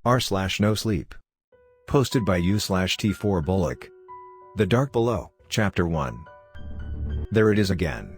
r/nosleep. Posted by u/T4 Bullock. The Dark Below, Chapter 1. There it is again.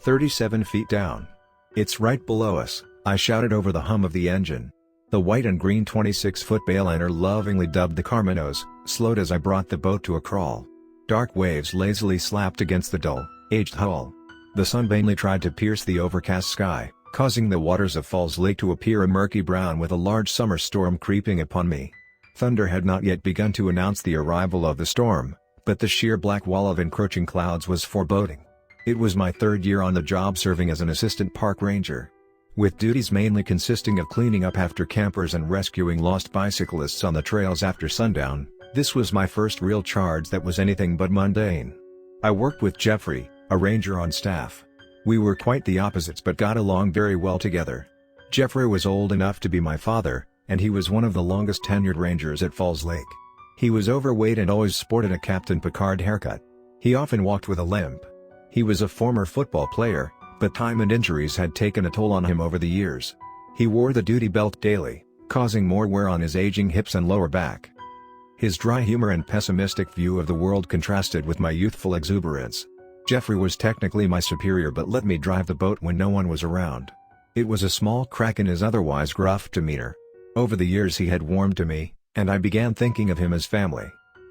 37 feet down. It's right below us, I shouted over the hum of the engine. The white and green 26-foot bayliner, lovingly dubbed the Carmanos, slowed as I brought the boat to a crawl. Dark waves lazily slapped against the dull, aged hull. The sun vainly tried to pierce the overcast sky, causing the waters of Falls Lake to appear a murky brown with a large summer storm creeping upon me. Thunder had not yet begun to announce the arrival of the storm, but the sheer black wall of encroaching clouds was foreboding. It was my third year on the job serving as an assistant park ranger. With duties mainly consisting of cleaning up after campers and rescuing lost bicyclists on the trails after sundown, this was my first real charge that was anything but mundane. I worked with Jeffrey, a ranger on staff. We were quite the opposites but got along very well together. Jeffrey was old enough to be my father, and he was one of the longest tenured rangers at Falls Lake. He was overweight and always sported a Captain Picard haircut. He often walked with a limp. He was a former football player, but time and injuries had taken a toll on him over the years. He wore the duty belt daily, causing more wear on his aging hips and lower back. His dry humor and pessimistic view of the world contrasted with my youthful exuberance. Jeffrey was technically my superior but let me drive the boat when no one was around. It was a small crack in his otherwise gruff demeanor. Over the years he had warmed to me, and I began thinking of him as family.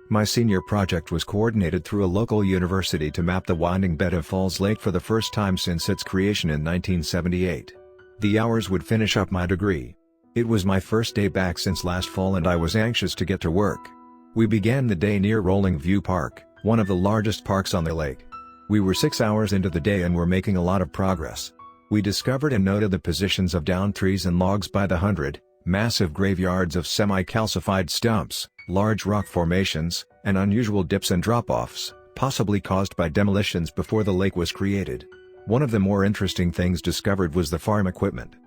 My senior project was coordinated through a local university to map the winding bed of Falls Lake for the first time since its creation in 1978. The hours would finish up my degree. It was my first day back since last fall and I was anxious to get to work. We began the day near Rolling View Park, one of the largest parks on the lake. We were 6 hours into the day and were making a lot of progress. We discovered and noted the positions of downed trees and logs by the hundred, massive graveyards of semi-calcified stumps, large rock formations, and unusual dips and drop-offs, possibly caused by demolitions before the lake was created. One of the more interesting things discovered was the farm equipment.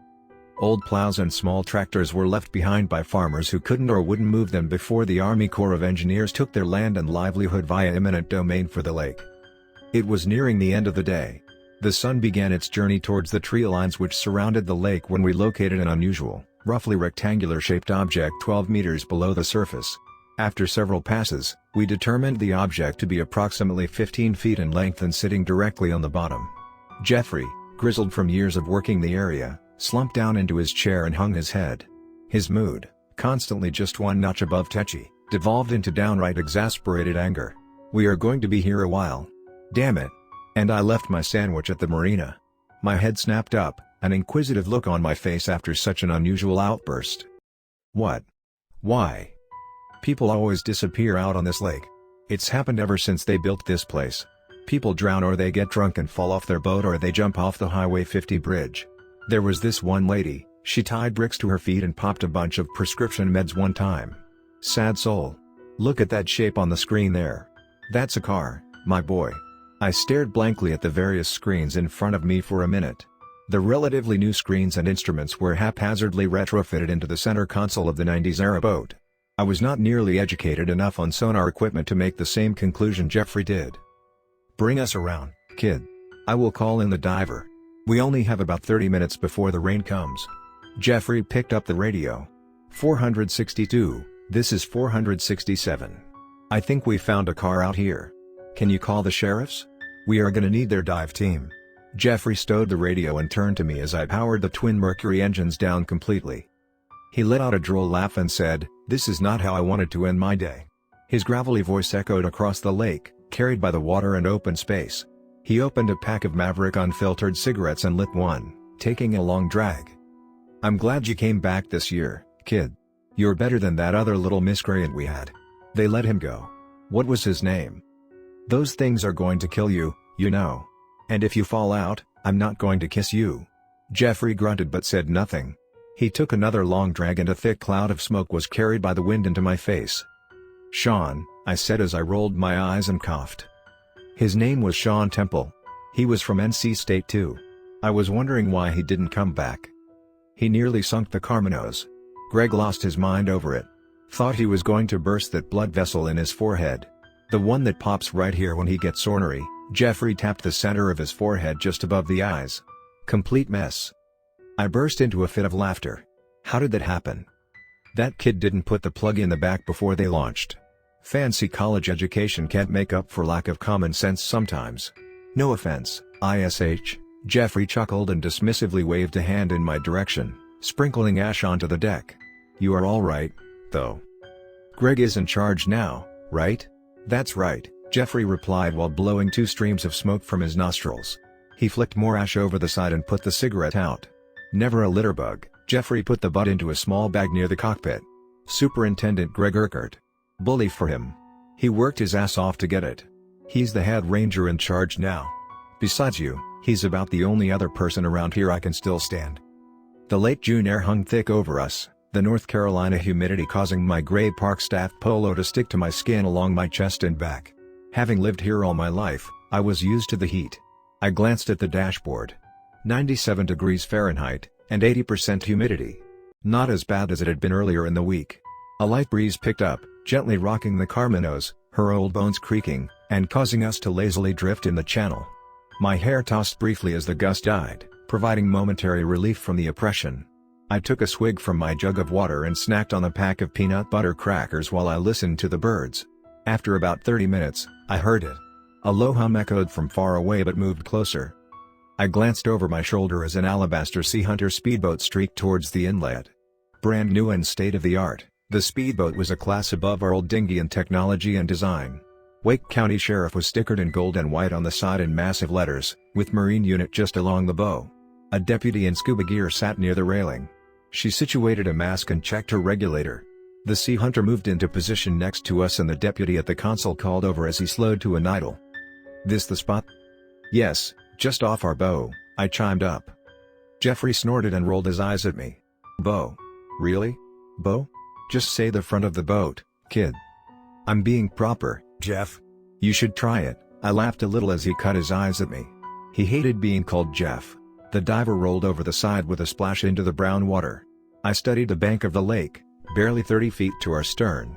Old plows and small tractors were left behind by farmers who couldn't or wouldn't move them before the Army Corps of Engineers took their land and livelihood via eminent domain for the lake. It was nearing the end of the day. The sun began its journey towards the tree lines which surrounded the lake when we located an unusual, roughly rectangular-shaped object 12 meters below the surface. After several passes, we determined the object to be approximately 15 feet in length and sitting directly on the bottom. Jeffrey, grizzled from years of working the area, slumped down into his chair and hung his head. His mood, constantly just one notch above tetchy, devolved into downright exasperated anger. "We are going to be here a while. Damn it." And I left my sandwich at the marina. My head snapped up, an inquisitive look on my face after such an unusual outburst. "What? Why? People always disappear out on this lake. It's happened ever since they built this place. People drown or they get drunk and fall off their boat or they jump off the Highway 50 bridge. There was this one lady, she tied bricks to her feet and popped a bunch of prescription meds one time. Sad soul. Look at that shape on the screen there. That's a car, my boy." I stared blankly at the various screens in front of me for a minute. The relatively new screens and instruments were haphazardly retrofitted into the center console of the 90s-era boat. I was not nearly educated enough on sonar equipment to make the same conclusion Jeffrey did. "Bring us around, kid. I will call in the diver. We only have about 30 minutes before the rain comes." Jeffrey picked up the radio. 462, this is 467. "I think we found a car out here. Can you call the sheriffs? We are gonna need their dive team." Jeffrey stowed the radio and turned to me as I powered the twin Mercury engines down completely. He let out a droll laugh and said, "This is not how I wanted to end my day." His gravelly voice echoed across the lake, carried by the water and open space. He opened a pack of Maverick unfiltered cigarettes and lit one, taking a long drag. "I'm glad you came back this year, kid. You're better than that other little miscreant we had. They let him go. What was his name? Those things are going to kill you, you know. And if you fall out, I'm not going to kiss you." Jeffrey grunted but said nothing. He took another long drag and a thick cloud of smoke was carried by the wind into my face. "Sean," I said as I rolled my eyes and coughed. His name was Sean Temple. He was from NC State too. I was wondering why he didn't come back. He nearly sunk the Carmanos. Greg lost his mind over it. Thought he was going to burst that blood vessel in his forehead. The one that pops right here when he gets ornery. Jeffrey tapped the center of his forehead just above the eyes. "Complete mess." I burst into a fit of laughter. "How did that happen?" That kid didn't put the plug in the back before they launched. Fancy college education can't make up for lack of common sense sometimes. No offense, ISH, Jeffrey chuckled and dismissively waved a hand in my direction, sprinkling ash onto the deck. You are all right, though. Greg is in charge now, right? That's right, Jeffrey replied while blowing 2 streams of smoke from his nostrils. He flicked more ash over the side and put the cigarette out. Never a litterbug, Jeffrey put the butt into a small bag near the cockpit. Superintendent Greg Urquhart. Bully for him. He worked his ass off to get it. He's the head ranger in charge now. Besides you, he's about the only other person around here I can still stand. The late June air hung thick over us, the North Carolina humidity causing my gray Park staff polo to stick to my skin along my chest and back. Having lived here all my life, I was used to the heat. I glanced at the dashboard. 97 degrees Fahrenheit, and 80% humidity. Not as bad as it had been earlier in the week. A light breeze picked up, gently rocking the Carmanos, her old bones creaking, and causing us to lazily drift in the channel. My hair tossed briefly as the gust died, providing momentary relief from the oppression. I took a swig from my jug of water and snacked on a pack of peanut butter crackers while I listened to the birds. After about 30 minutes, I heard it. A low hum echoed from far away but moved closer. I glanced over my shoulder as an Alabaster Sea Hunter speedboat streaked towards the inlet. Brand new and state-of-the-art, the speedboat was a class above our old dinghy in technology and design. Wake County Sheriff was stickered in gold and white on the side in massive letters, with Marine Unit just along the bow. A deputy in scuba gear sat near the railing. She situated a mask and checked her regulator. The Sea Hunter moved into position next to us and the deputy at the console called over as he slowed to an idle. "This the spot?" "Yes, just off our bow," I chimed up. Jeffrey snorted and rolled his eyes at me. "Bow? Really? Bow? Just say the front of the boat, kid." "I'm being proper, Jeff." "You should try it," I laughed a little as he cut his eyes at me. He hated being called Jeff. The diver rolled over the side with a splash into the brown water. I studied the bank of the lake, barely 30 feet to our stern.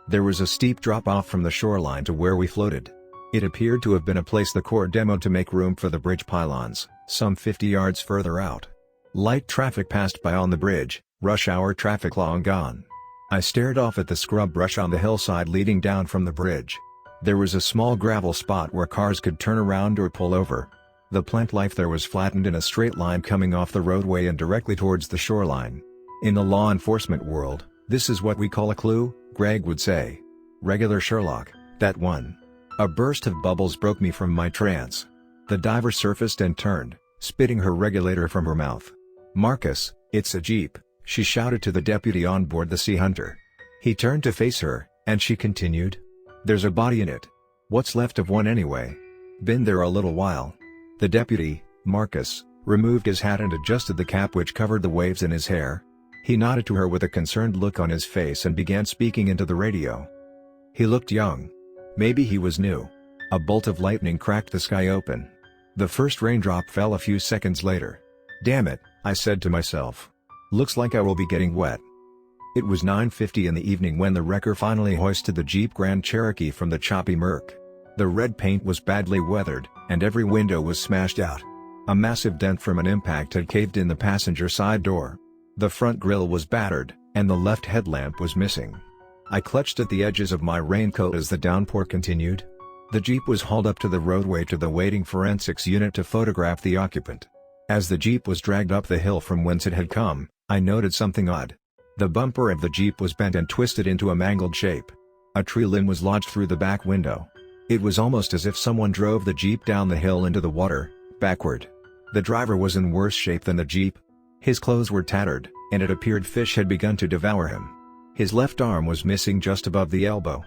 There was a steep drop-off from the shoreline to where we floated. It appeared to have been a place the Corps demoed to make room for the bridge pylons, some 50 yards further out. Light traffic passed by on the bridge, rush hour traffic long gone. I stared off at the scrub brush on the hillside leading down from the bridge. There was a small gravel spot where cars could turn around or pull over. The plant life there was flattened in a straight line coming off the roadway and directly towards the shoreline. In the law enforcement world, this is what we call a clue, Greg would say. Regular Sherlock, that one. A burst of bubbles broke me from my trance. The diver surfaced and turned, spitting her regulator from her mouth. "Marcus, it's a Jeep," she shouted to the deputy on board the Sea Hunter. He turned to face her, and she continued. "There's a body in it. What's left of one anyway. Been there a little while." The deputy, Marcus, removed his hat and adjusted the cap which covered the waves in his hair. He nodded to her with a concerned look on his face and began speaking into the radio. He looked young. Maybe he was new. A bolt of lightning cracked the sky open. The first raindrop fell a few seconds later. "Damn it," I said to myself. "Looks like I will be getting wet." It was 9:50 in the evening when the wrecker finally hoisted the Jeep Grand Cherokee from the choppy murk. The red paint was badly weathered, and every window was smashed out. A massive dent from an impact had caved in the passenger side door. The front grille was battered, and the left headlamp was missing. I clutched at the edges of my raincoat as the downpour continued. The Jeep was hauled up to the roadway to the waiting forensics unit to photograph the occupant. As the Jeep was dragged up the hill from whence it had come, I noted something odd. The bumper of the Jeep was bent and twisted into a mangled shape. A tree limb was lodged through the back window. It was almost as if someone drove the Jeep down the hill into the water, backward. The driver was in worse shape than the Jeep. His clothes were tattered, and it appeared fish had begun to devour him. His left arm was missing just above the elbow.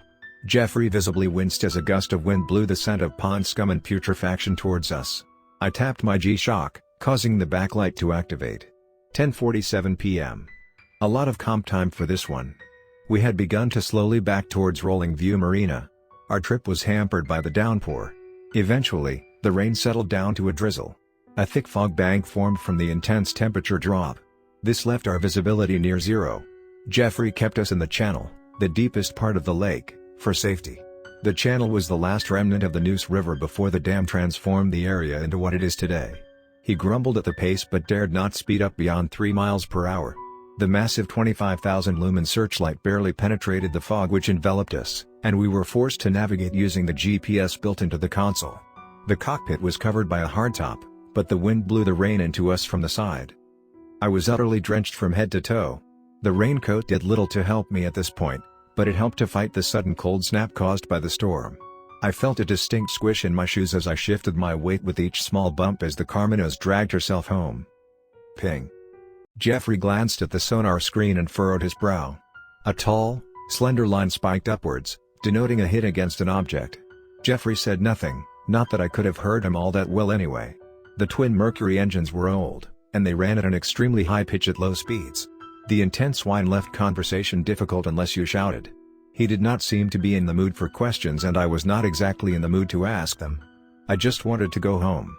Jeffrey visibly winced as a gust of wind blew the scent of pond scum and putrefaction towards us. I tapped my G-Shock, causing the backlight to activate. 10:47 p.m. A lot of comp time for this one. We had begun to slowly back towards Rolling View Marina. Our trip was hampered by the downpour. Eventually, the rain settled down to a drizzle. A thick fog bank formed from the intense temperature drop. This left our visibility near zero. Jeffrey kept us in the channel, the deepest part of the lake, for safety. The channel was the last remnant of the Neuse River before the dam transformed the area into what it is today. He grumbled at the pace but dared not speed up beyond 3 miles per hour. The massive 25,000 lumen searchlight barely penetrated the fog which enveloped us, and we were forced to navigate using the GPS built into the console. The cockpit was covered by a hardtop, but the wind blew the rain into us from the side. I was utterly drenched from head to toe. The raincoat did little to help me at this point, but it helped to fight the sudden cold snap caused by the storm. I felt a distinct squish in my shoes as I shifted my weight with each small bump as the Carmenos dragged herself home. Ping. Jeffrey glanced at the sonar screen and furrowed his brow. A tall, slender line spiked upwards, denoting a hit against an object. Jeffrey said nothing, not that I could have heard him all that well anyway. The twin Mercury engines were old, and they ran at an extremely high pitch at low speeds. The intense whine left conversation difficult unless you shouted. He did not seem to be in the mood for questions and I was not exactly in the mood to ask them. I just wanted to go home.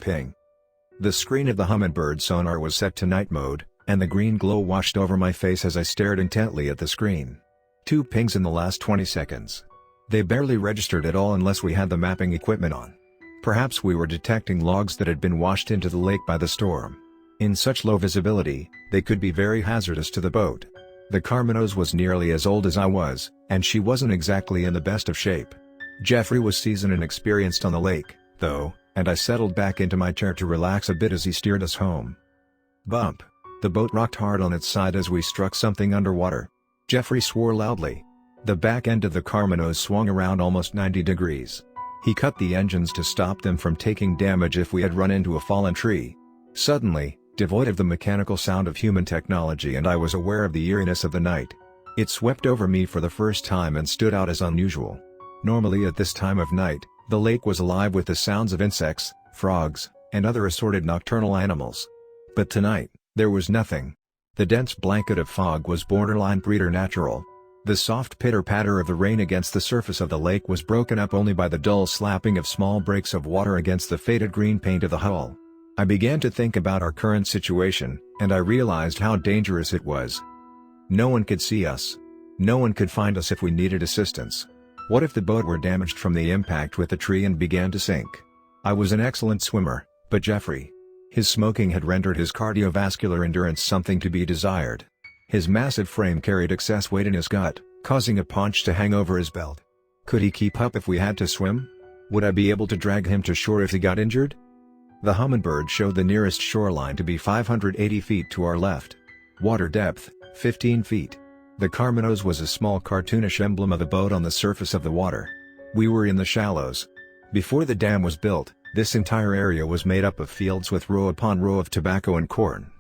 Ping. The screen of the Humminbird sonar was set to night mode, and the green glow washed over my face as I stared intently at the screen. 2 pings in the last 20 seconds. They barely registered at all unless we had the mapping equipment on. Perhaps we were detecting logs that had been washed into the lake by the storm. In such low visibility, they could be very hazardous to the boat. The Carmenos was nearly as old as I was, and she wasn't exactly in the best of shape. Jeffrey was seasoned and experienced on the lake, though, and I settled back into my chair to relax a bit as he steered us home. Bump. The boat rocked hard on its side as we struck something underwater. Jeffrey swore loudly. The back end of the Carmenos swung around almost 90 degrees. He cut the engines to stop them from taking damage if we had run into a fallen tree. Suddenly, devoid of the mechanical sound of human technology, and I was aware of the eeriness of the night. It swept over me for the first time and stood out as unusual. Normally at this time of night, the lake was alive with the sounds of insects, frogs, and other assorted nocturnal animals. But tonight, there was nothing. The dense blanket of fog was borderline preternatural. The soft pitter-patter of the rain against the surface of the lake was broken up only by the dull slapping of small breaks of water against the faded green paint of the hull. I began to think about our current situation, and I realized how dangerous it was. No one could see us. No one could find us if we needed assistance. What if the boat were damaged from the impact with the tree and began to sink? I was an excellent swimmer, but Jeffrey. His smoking had rendered his cardiovascular endurance something to be desired. His massive frame carried excess weight in his gut, causing a paunch to hang over his belt. Could he keep up if we had to swim? Would I be able to drag him to shore if he got injured? The Humminbird showed the nearest shoreline to be 580 feet to our left. Water depth, 15 feet. The Carmenos was a small cartoonish emblem of a boat on the surface of the water. We were in the shallows. Before the dam was built, this entire area was made up of fields with row upon row of tobacco and corn.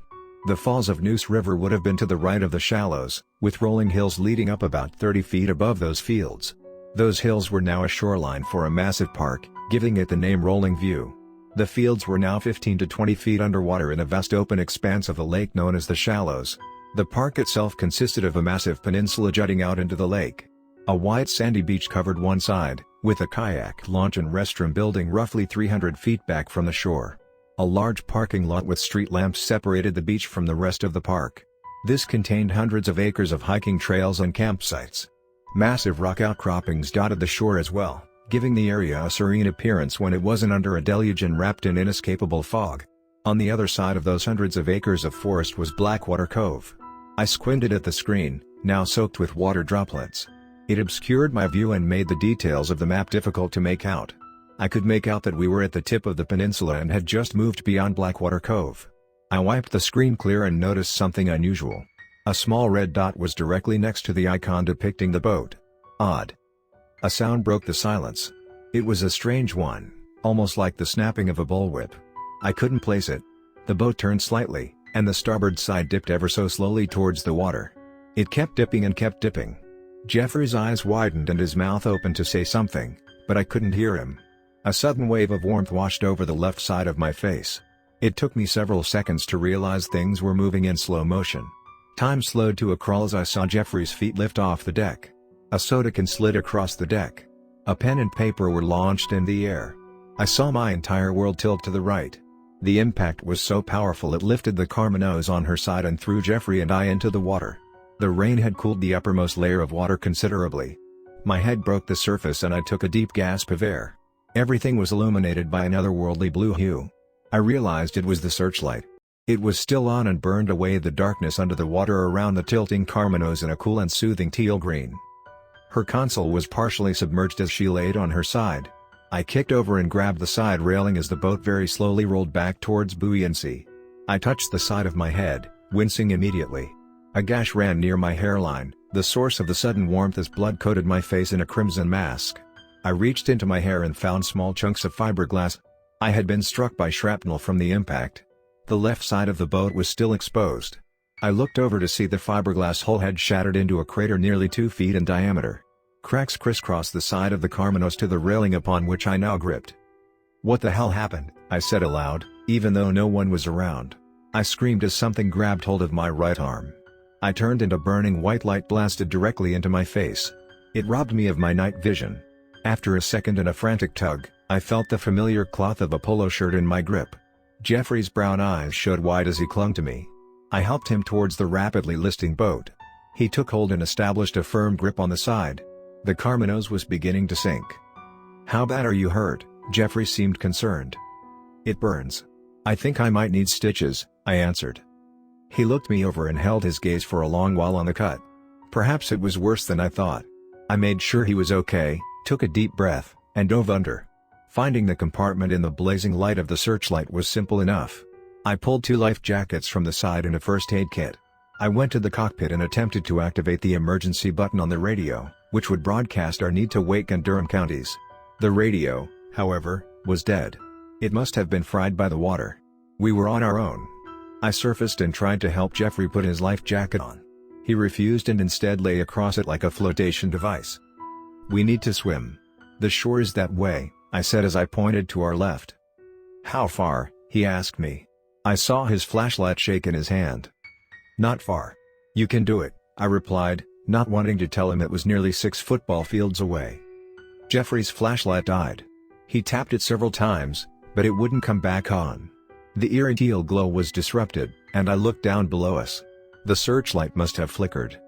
The falls of Neuse River would have been to the right of the shallows, with rolling hills leading up about 30 feet above those fields. Those hills were now a shoreline for a massive park, giving it the name Rolling View. The fields were now 15 to 20 feet underwater in a vast open expanse of the lake known as the Shallows. The park itself consisted of a massive peninsula jutting out into the lake. A wide sandy beach covered one side, with a kayak launch and restroom building roughly 300 feet back from the shore. A large parking lot with street lamps separated the beach from the rest of the park. This contained hundreds of acres of hiking trails and campsites. Massive rock outcroppings dotted the shore as well, giving the area a serene appearance when it wasn't under a deluge and wrapped in inescapable fog. On the other side of those hundreds of acres of forest was Blackwater Cove. I squinted at the screen, now soaked with water droplets. It obscured my view and made the details of the map difficult to make out. I could make out that we were at the tip of the peninsula and had just moved beyond Blackwater Cove. I wiped the screen clear and noticed something unusual. A small red dot was directly next to the icon depicting the boat. Odd. A sound broke the silence. It was a strange one, almost like the snapping of a bullwhip. I couldn't place it. The boat turned slightly, and the starboard side dipped ever so slowly towards the water. It kept dipping and kept dipping. Jeffrey's eyes widened and his mouth opened to say something, but I couldn't hear him. A sudden wave of warmth washed over the left side of my face. It took me several seconds to realize things were moving in slow motion. Time slowed to a crawl as I saw Jeffrey's feet lift off the deck. A soda can slid across the deck. A pen and paper were launched in the air. I saw my entire world tilt to the right. The impact was so powerful it lifted the Carmenos on her side and threw Jeffrey and I into the water. The rain had cooled the uppermost layer of water considerably. My head broke the surface and I took a deep gasp of air. Everything was illuminated by an otherworldly blue hue. I realized it was the searchlight. It was still on and burned away the darkness under the water around the tilting Carmenos in a cool and soothing teal green. Her console was partially submerged as she laid on her side. I kicked over and grabbed the side railing as the boat very slowly rolled back towards buoyancy. I touched the side of my head, wincing immediately. A gash ran near my hairline, the source of the sudden warmth as blood coated my face in a crimson mask. I reached into my hair and found small chunks of fiberglass. I had been struck by shrapnel from the impact. The left side of the boat was still exposed. I looked over to see the fiberglass hull had shattered into a crater nearly 2 feet in diameter. Cracks crisscrossed the side of the Carmenos to the railing upon which I now gripped. "What the hell happened?" I said aloud, even though no one was around. I screamed as something grabbed hold of my right arm. I turned and a burning white light blasted directly into my face. It robbed me of my night vision. After a second and a frantic tug, I felt the familiar cloth of a polo shirt in my grip. Jeffrey's brown eyes showed wide as he clung to me. I helped him towards the rapidly listing boat. He took hold and established a firm grip on the side. The Carmenos was beginning to sink. "How bad are you hurt?" Jeffrey seemed concerned. "It burns. I think I might need stitches," I answered. He looked me over and held his gaze for a long while on the cut. Perhaps it was worse than I thought. I made sure he was okay, took a deep breath, and dove under. Finding the compartment in the blazing light of the searchlight was simple enough. I pulled 2 life jackets from the side and a first aid kit. I went to the cockpit and attempted to activate the emergency button on the radio, which would broadcast our need to Wake and Durham counties. The radio, however, was dead. It must have been fried by the water. We were on our own. I surfaced and tried to help Jeffrey put his life jacket on. He refused and instead lay across it like a flotation device. "We need to swim. The shore is that way," I said as I pointed to our left. "How far?" he asked me. I saw his flashlight shake in his hand. "Not far. You can do it," I replied, not wanting to tell him it was nearly 6 football fields away. Jeffrey's flashlight died. He tapped it several times, but it wouldn't come back on. The eerie teal glow was disrupted, and I looked down below us. The searchlight must have flickered.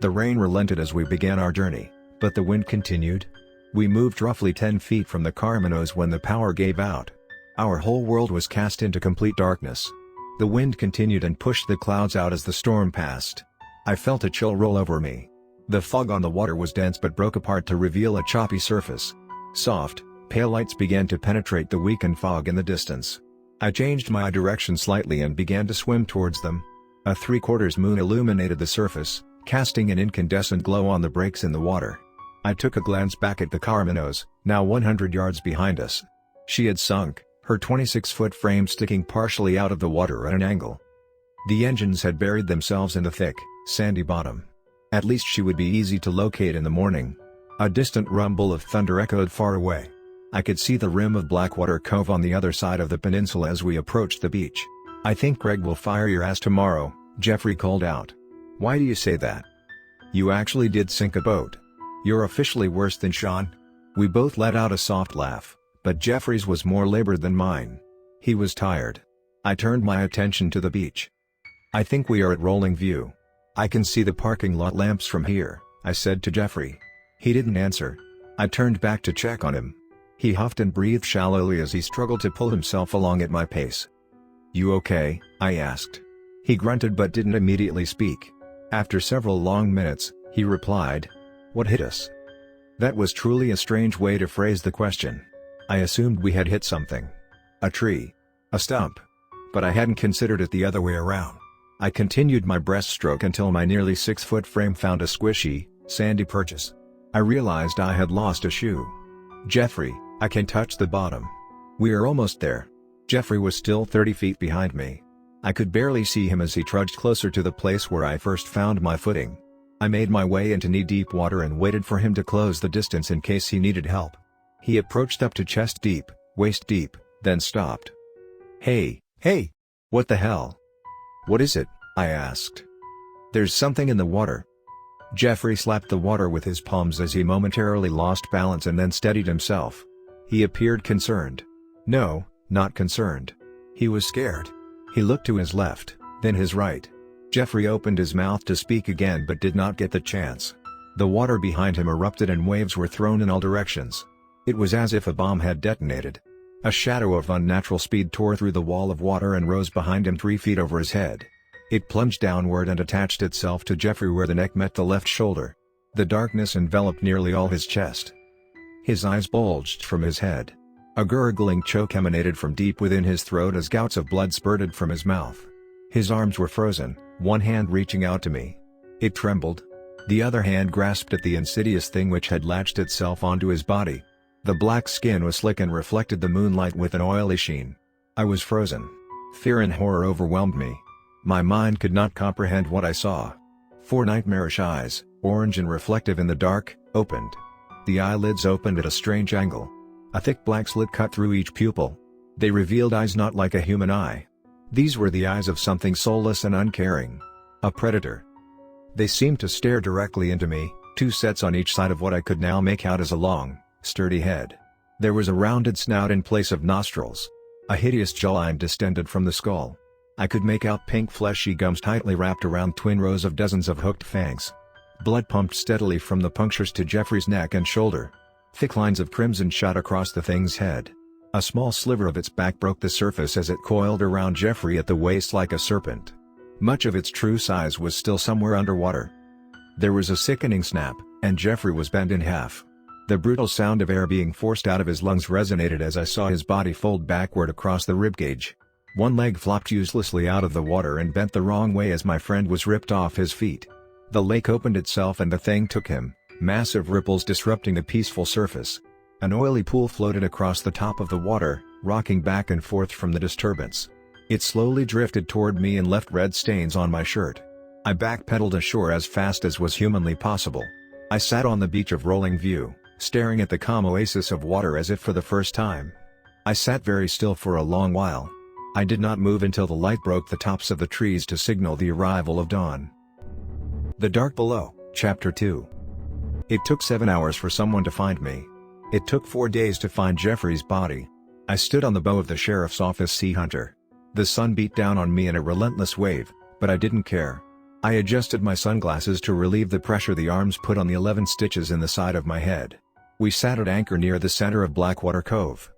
The rain relented as we began our journey, but the wind continued. We moved roughly 10 feet from the Carmenos when the power gave out. Our whole world was cast into complete darkness. The wind continued and pushed the clouds out as the storm passed. I felt a chill roll over me. The fog on the water was dense but broke apart to reveal a choppy surface. Soft, pale lights began to penetrate the weakened fog in the distance. I changed my direction slightly and began to swim towards them. A 3/4 moon illuminated the surface, casting an incandescent glow on the breaks in the water. I took a glance back at the Carmenos, now 100 yards behind us. She had sunk, her 26-foot frame sticking partially out of the water at an angle. The engines had buried themselves in the thick, sandy bottom. At least she would be easy to locate in the morning. A distant rumble of thunder echoed far away. I could see the rim of Blackwater Cove on the other side of the peninsula as we approached the beach. "I think Greg will fire your ass tomorrow," Jeffrey called out. "Why do you say that? You actually did sink a boat. You're officially worse than Sean." We both let out a soft laugh, but Jeffrey's was more labored than mine. He was tired. I turned my attention to the beach. "I think we are at Rolling View. I can see the parking lot lamps from here," I said to Jeffrey. He didn't answer. I turned back to check on him. He huffed and breathed shallowly as he struggled to pull himself along at my pace. "You okay?" I asked. He grunted but didn't immediately speak. After several long minutes, he replied, "What hit us?" That was truly a strange way to phrase the question. I assumed we had hit something. A tree. A stump. But I hadn't considered it the other way around. I continued my breaststroke until my nearly 6-foot frame found a squishy, sandy purchase. I realized I had lost a shoe. "Jeffrey, I can touch the bottom." "We are almost there." Jeffrey was still 30 feet behind me. I could barely see him as he trudged closer to the place where I first found my footing. I made my way into knee-deep water and waited for him to close the distance in case he needed help. He approached up to chest deep, waist deep, then stopped. Hey, what the hell? "What is it?" I asked. "There's something in the water." Jeffrey slapped the water with his palms as he momentarily lost balance and then steadied himself. He appeared concerned. No, not concerned. He was scared. He looked to his left, then his right. Jeffrey opened his mouth to speak again but did not get the chance. The water behind him erupted and waves were thrown in all directions. It was as if a bomb had detonated. A shadow of unnatural speed tore through the wall of water and rose behind him 3 feet over his head. It plunged downward and attached itself to Jeffrey where the neck met the left shoulder. The darkness enveloped nearly all his chest. His eyes bulged from his head. A gurgling choke emanated from deep within his throat as gouts of blood spurted from his mouth. His arms were frozen, one hand reaching out to me. It trembled. The other hand grasped at the insidious thing which had latched itself onto his body. The black skin was slick and reflected the moonlight with an oily sheen. I was frozen. Fear and horror overwhelmed me. My mind could not comprehend what I saw. 4 nightmarish eyes, orange and reflective in the dark, opened. The eyelids opened at a strange angle. A thick black slit cut through each pupil. They revealed eyes not like a human eye. These were the eyes of something soulless and uncaring. A predator. They seemed to stare directly into me, 2 sets on each side of what I could now make out as a long, sturdy head. There was a rounded snout in place of nostrils. A hideous jawline distended from the skull. I could make out pink fleshy gums tightly wrapped around twin rows of dozens of hooked fangs. Blood pumped steadily from the punctures to Jeffrey's neck and shoulder. Thick lines of crimson shot across the thing's head. A small sliver of its back broke the surface as it coiled around Jeffrey at the waist like a serpent. Much of its true size was still somewhere underwater. There was a sickening snap, and Jeffrey was bent in half. The brutal sound of air being forced out of his lungs resonated as I saw his body fold backward across the ribcage. One leg flopped uselessly out of the water and bent the wrong way as my friend was ripped off his feet. The lake opened itself and the thing took him, massive ripples disrupting the peaceful surface. An oily pool floated across the top of the water, rocking back and forth from the disturbance. It slowly drifted toward me and left red stains on my shirt. I backpedaled ashore as fast as was humanly possible. I sat on the beach of Rolling View, staring at the calm oasis of water as if for the first time. I sat very still for a long while. I did not move until the light broke the tops of the trees to signal the arrival of dawn. The Dark Below, Chapter 2. It took 7 hours for someone to find me. It took 4 days to find Jeffrey's body. I stood on the bow of the sheriff's office Sea Hunter. The sun beat down on me in a relentless wave, but I didn't care. I adjusted my sunglasses to relieve the pressure the arms put on the 11 stitches in the side of my head. We sat at anchor near the center of Blackwater Cove.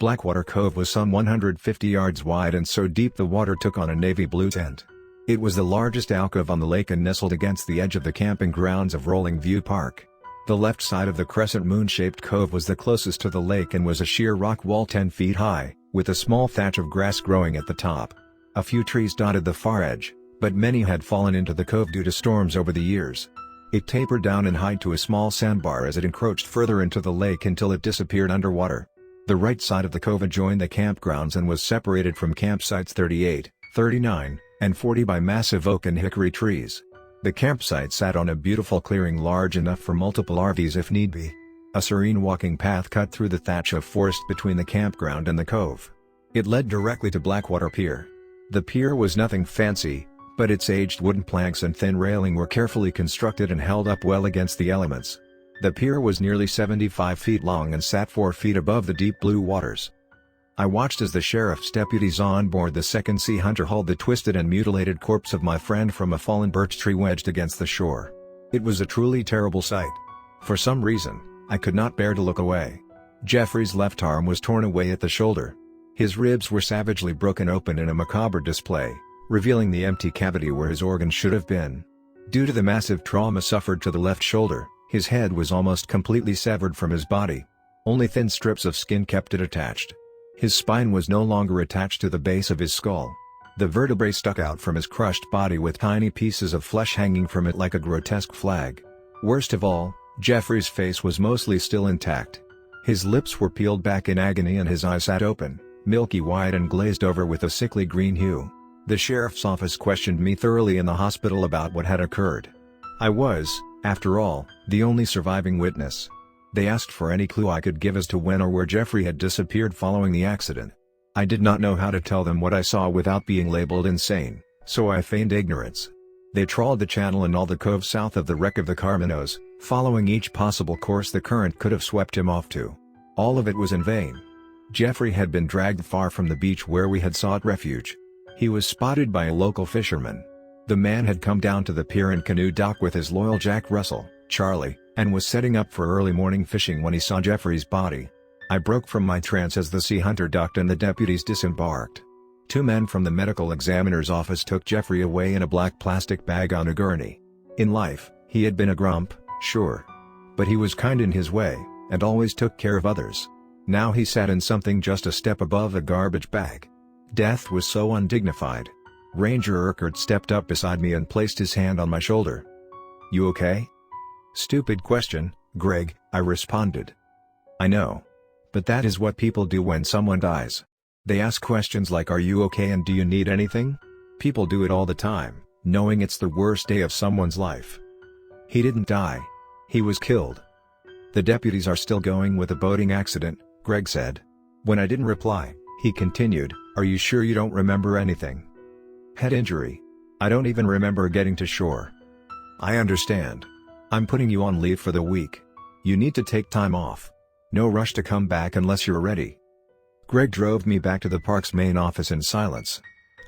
Blackwater Cove was some 150 yards wide and so deep the water took on a navy blue tint. It was the largest alcove on the lake and nestled against the edge of the camping grounds of Rolling View Park. The left side of the crescent moon-shaped cove was the closest to the lake and was a sheer rock wall 10 feet high, with a small thatch of grass growing at the top. A few trees dotted the far edge, but many had fallen into the cove due to storms over the years. It tapered down in height to a small sandbar as it encroached further into the lake until it disappeared underwater. The right side of the cove adjoined the campgrounds and was separated from campsites 38, 39, and 40 by massive oak and hickory trees. The campsite sat on a beautiful clearing large enough for multiple RVs if need be. A serene walking path cut through the thatch of forest between the campground and the cove. It led directly to Blackwater Pier. The pier was nothing fancy, but its aged wooden planks and thin railing were carefully constructed and held up well against the elements. The pier was nearly 75 feet long and sat 4 feet above the deep blue waters. I watched as the sheriff's deputies on board the second Sea Hunter hauled the twisted and mutilated corpse of my friend from a fallen birch tree wedged against the shore. It was a truly terrible sight. For some reason, I could not bear to look away. Jeffrey's left arm was torn away at the shoulder. His ribs were savagely broken open in a macabre display, revealing the empty cavity where his organs should have been. Due to the massive trauma suffered to the left shoulder, his head was almost completely severed from his body. Only thin strips of skin kept it attached. His spine was no longer attached to the base of his skull. The vertebrae stuck out from his crushed body with tiny pieces of flesh hanging from it like a grotesque flag. Worst of all, Jeffrey's face was mostly still intact. His lips were peeled back in agony and his eyes sat open, milky white and glazed over with a sickly green hue. The sheriff's office questioned me thoroughly in the hospital about what had occurred. I was, after all, the only surviving witness. They asked for any clue I could give as to when or where Jeffrey had disappeared following the accident. I did not know how to tell them what I saw without being labeled insane, so I feigned ignorance. They trawled the channel and all the coves south of the wreck of the Carminos, following each possible course the current could have swept him off to. All of it was in vain. Jeffrey had been dragged far from the beach where we had sought refuge. He was spotted by a local fisherman. The man had come down to the pier and canoe dock with his loyal Jack Russell, Charlie, and was setting up for early morning fishing when he saw Jeffrey's body. I broke from my trance as the sea hunter ducked and the deputies disembarked. Two men from the medical examiner's office took Jeffrey away in a black plastic bag on a gurney. In life, he had been a grump, sure. But he was kind in his way, and always took care of others. Now he sat in something just a step above a garbage bag. Death was so undignified. Ranger Urquhart stepped up beside me and placed his hand on my shoulder. "You okay?" "Stupid question, Greg," I responded. "I know. But that is what people do when someone dies. They ask questions like, are you okay and do you need anything? People do it all the time, knowing it's the worst day of someone's life." "He didn't die. He was killed." "The deputies are still going with the boating accident," Greg said. When I didn't reply, he continued, "Are you sure you don't remember anything?" "Head injury. I don't even remember getting to shore." "I understand. I'm putting you on leave for the week. You need to take time off. No rush to come back unless you're ready." Greg drove me back to the park's main office in silence.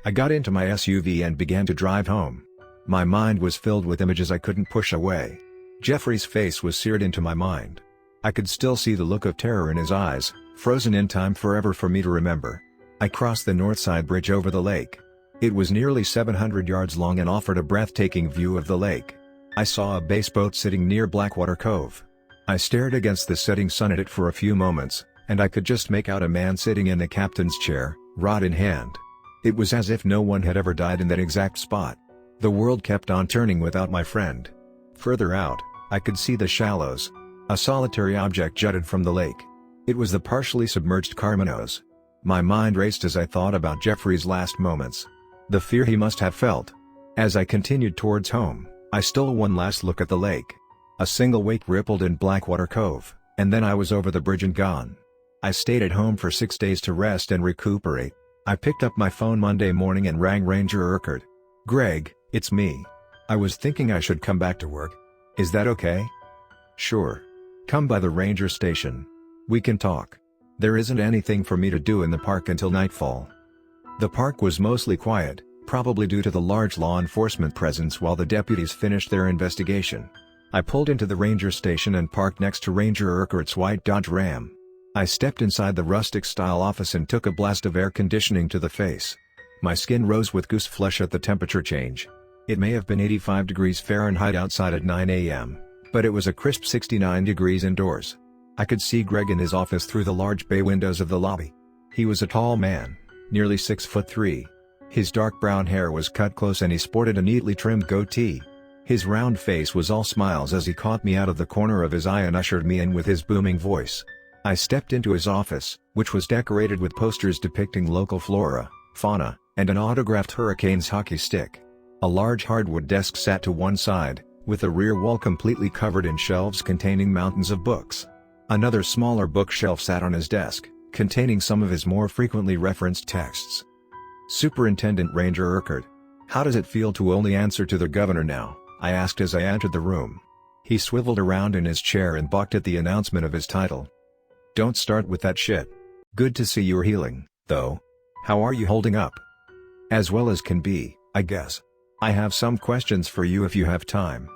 I got into my SUV and began to drive home. My mind was filled with images I couldn't push away. Jeffrey's face was seared into my mind. I could still see the look of terror in his eyes, frozen in time forever for me to remember. I crossed the Northside Bridge over the lake. It was nearly 700 yards long and offered a breathtaking view of the lake. I saw a base boat sitting near Blackwater Cove. I stared against the setting sun at it for a few moments, and I could just make out a man sitting in the captain's chair, rod in hand. It was as if no one had ever died in that exact spot. The world kept on turning without my friend. Further out, I could see the shallows. A solitary object jutted from the lake. It was the partially submerged Carmenos. My mind raced as I thought about Jeffrey's last moments. The fear he must have felt. As I continued towards home, I stole one last look at the lake. A single wake rippled in Blackwater Cove, and then I was over the bridge and gone. I stayed at home for 6 days to rest and recuperate. I picked up my phone Monday morning and rang Ranger Urquhart. "Greg, it's me. I was thinking I should come back to work. Is that okay?" "Sure. Come by the ranger station. We can talk. There isn't anything for me to do in the park until nightfall." The park was mostly quiet, probably due to the large law enforcement presence while the deputies finished their investigation. I pulled into the ranger station and parked next to Ranger Urquhart's white Dodge Ram. I stepped inside the rustic-style office and took a blast of air conditioning to the face. My skin rose with goose flesh at the temperature change. It may have been 85 degrees Fahrenheit outside at 9 a.m., but it was a crisp 69 degrees indoors. I could see Greg in his office through the large bay windows of the lobby. He was a tall man, nearly 6'3". His dark brown hair was cut close and he sported a neatly trimmed goatee. His round face was all smiles as he caught me out of the corner of his eye and ushered me in with his booming voice. I stepped into his office, which was decorated with posters depicting local flora, fauna, and an autographed Hurricanes hockey stick. A large hardwood desk sat to one side, with the rear wall completely covered in shelves containing mountains of books. Another smaller bookshelf sat on his desk, containing some of his more frequently referenced texts. "Superintendent Ranger Urquhart, how does it feel to only answer to the governor now?" I asked as I entered the room. He swiveled around in his chair and balked at the announcement of his title. "Don't start with that shit. Good to see you're healing, though. How are you holding up?" "As well as can be, I guess. I have some questions for you if you have time."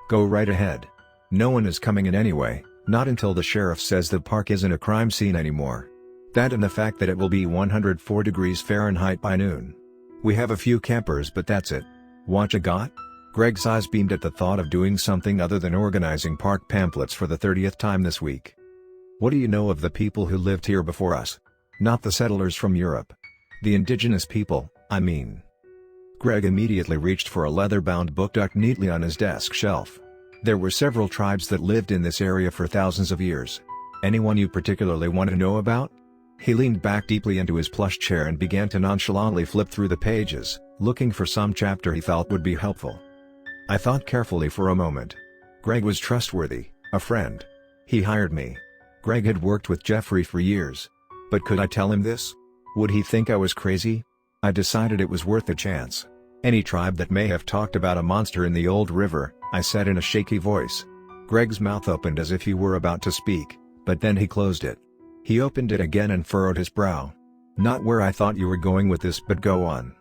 "Go right ahead. No one is coming in anyway, not until the sheriff says the park isn't a crime scene anymore. That and the fact that it will be 104 degrees Fahrenheit by noon. We have a few campers but that's it. Want you got?" Greg's eyes beamed at the thought of doing something other than organizing park pamphlets for the 30th time this week. "What do you know of the people who lived here before us? Not the settlers from Europe. The indigenous people, I mean." Greg immediately reached for a leather-bound book tucked neatly on his desk shelf. "There were several tribes that lived in this area for thousands of years. Anyone you particularly want to know about?" He leaned back deeply into his plush chair and began to nonchalantly flip through the pages, looking for some chapter he felt would be helpful. I thought carefully for a moment. Greg was trustworthy, a friend. He hired me. Greg had worked with Jeffrey for years. But could I tell him this? Would he think I was crazy? I decided it was worth a chance. "Any tribe that may have talked about a monster in the old river," I said in a shaky voice. Greg's mouth opened as if he were about to speak, but then he closed it. He opened it again and furrowed his brow. "Not where I thought you were going with this, but go on."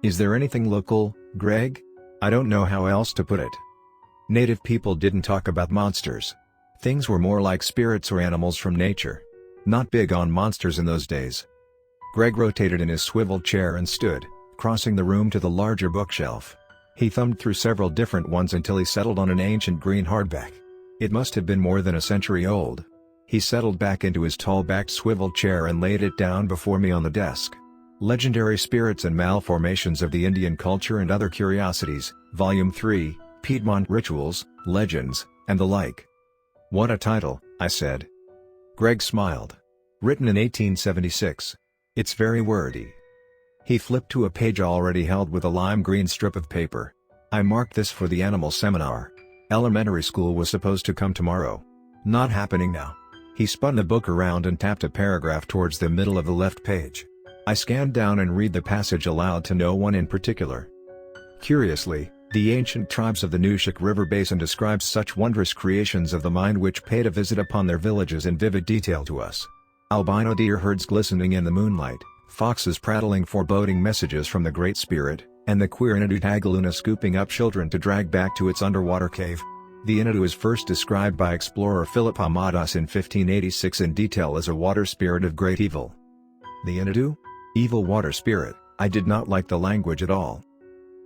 "Is there anything local, Greg? I don't know how else to put it." "Native people didn't talk about monsters. Things were more like spirits or animals from nature. Not big on monsters in those days. Greg rotated in his swivel chair and stood, crossing the room to the larger bookshelf. He thumbed through several different ones until he settled on an ancient green hardback. It must have been more than a century old. He settled back into his tall-backed swivel chair and laid it down before me on the desk. Legendary Spirits and Malformations of the Indian Culture and Other Curiosities, Volume 3, Piedmont Rituals, Legends, and the like. What a title, I said. Greg smiled. Written in 1876. It's very wordy. He flipped to a page already held with a lime green strip of paper. I marked this for the animal seminar. Elementary school was supposed to come tomorrow. Not happening now. He spun the book around and tapped a paragraph towards the middle of the left page. I scanned down and read the passage aloud to no one in particular. Curiously, the ancient tribes of the Nushak River Basin describes such wondrous creations of the mind which paid a visit upon their villages in vivid detail to us. Albino deer herds glistening in the moonlight, foxes prattling foreboding messages from the Great Spirit, and the queer Inuit Tagaluna scooping up children to drag back to its underwater cave. The Inuit is first described by explorer Philip Amadas in 1586 in detail as a water spirit of great evil. The Inuit? Evil water spirit. I did not like the language at all.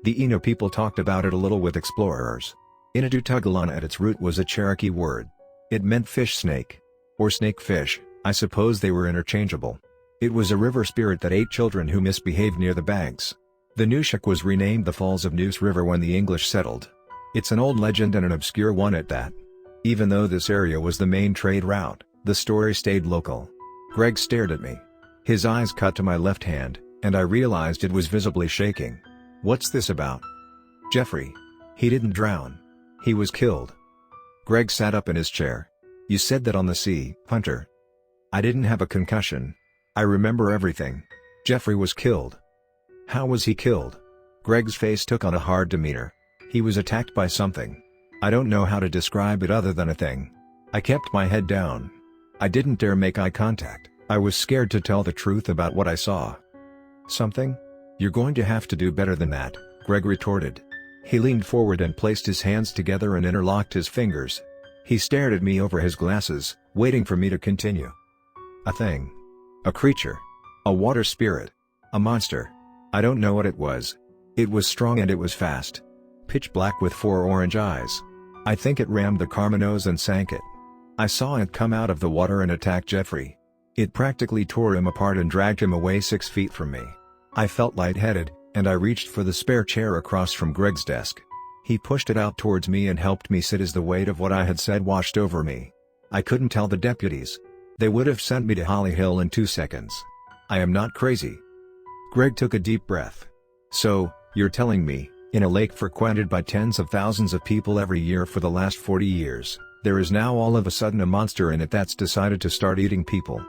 The Innu people talked about it a little with explorers. Inuit Tagaluna at its root was a Cherokee word. It meant fish snake. Or snake fish, I suppose they were interchangeable. It was a river spirit that ate children who misbehaved near the banks. The Nushak was renamed the Falls of Neuse River when the English settled. It's an old legend and an obscure one at that. Even though this area was the main trade route, the story stayed local. Greg stared at me. His eyes cut to my left hand, and I realized it was visibly shaking. What's this about? Jeffrey. He didn't drown. He was killed. Greg sat up in his chair. You said that on the sea, Hunter. I didn't have a concussion. I remember everything. Jeffrey was killed. How was he killed? Greg's face took on a hard demeanor. He was attacked by something. I don't know how to describe it other than a thing. I kept my head down. I didn't dare make eye contact. I was scared to tell the truth about what I saw. Something? You're going to have to do better than that, Greg retorted. He leaned forward and placed his hands together and interlocked his fingers. He stared at me over his glasses, waiting for me to continue. A thing. A creature. A water spirit. A monster. I don't know what it was. It was strong and it was fast. Pitch black with 4 orange eyes. I think it rammed the Carmanos and sank it. I saw it come out of the water and attack Jeffrey. It practically tore him apart and dragged him away 6 feet from me. I felt lightheaded, and I reached for the spare chair across from Greg's desk. He pushed it out towards me and helped me sit as the weight of what I had said washed over me. I couldn't tell the deputies. They would have sent me to Holly Hill in 2 seconds. I am not crazy. Greg took a deep breath. So, you're telling me, in a lake frequented by tens of thousands of people every year for the last 40 years, there is now all of a sudden a monster in it that's decided to start eating people?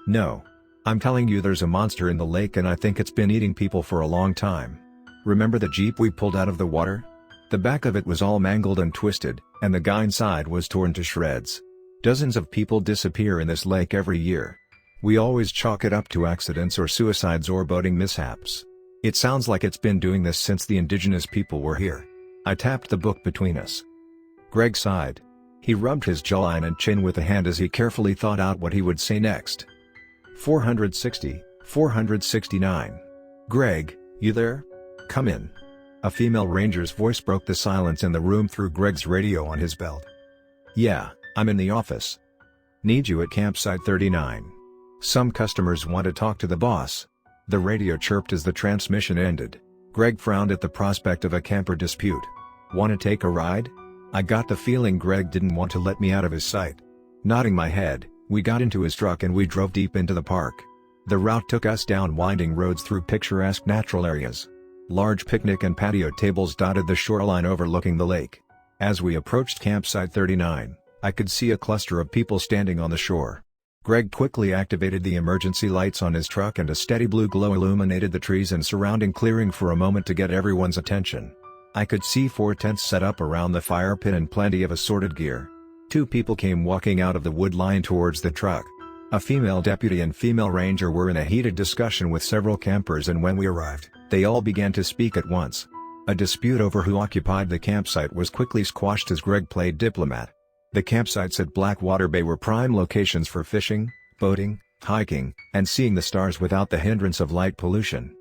No. I'm telling you there's a monster in the lake and I think it's been eating people for a long time. Remember the Jeep we pulled out of the water? The back of it was all mangled and twisted, and the guy inside was torn to shreds. Dozens of people disappear in this lake every year. We always chalk it up to accidents or suicides or boating mishaps. It sounds like it's been doing this since the indigenous people were here. I tapped the book between us. Greg sighed. He rubbed his jawline and chin with a hand as he carefully thought out what he would say next. 460, 469. Greg, you there? Come in. A female ranger's voice broke the silence in the room through Greg's radio on his belt. Yeah, I'm in the office. Need you at campsite 39. Some customers want to talk to the boss. The radio chirped as the transmission ended. Greg frowned at the prospect of a camper dispute. Want to take a ride? I got the feeling Greg didn't want to let me out of his sight. Nodding my head, we got into his truck and we drove deep into the park. The route took us down winding roads through picturesque natural areas. Large picnic and patio tables dotted the shoreline overlooking the lake. As we approached campsite 39, I could see a cluster of people standing on the shore. Greg quickly activated the emergency lights on his truck and a steady blue glow illuminated the trees and surrounding clearing for a moment to get everyone's attention. I could see 4 tents set up around the fire pit and plenty of assorted gear. 2 people came walking out of the wood line towards the truck. A female deputy and female ranger were in a heated discussion with several campers, and when we arrived, they all began to speak at once. A dispute over who occupied the campsite was quickly squashed as Greg played diplomat. The campsites at Blackwater Bay were prime locations for fishing, boating, hiking, and seeing the stars without the hindrance of light pollution.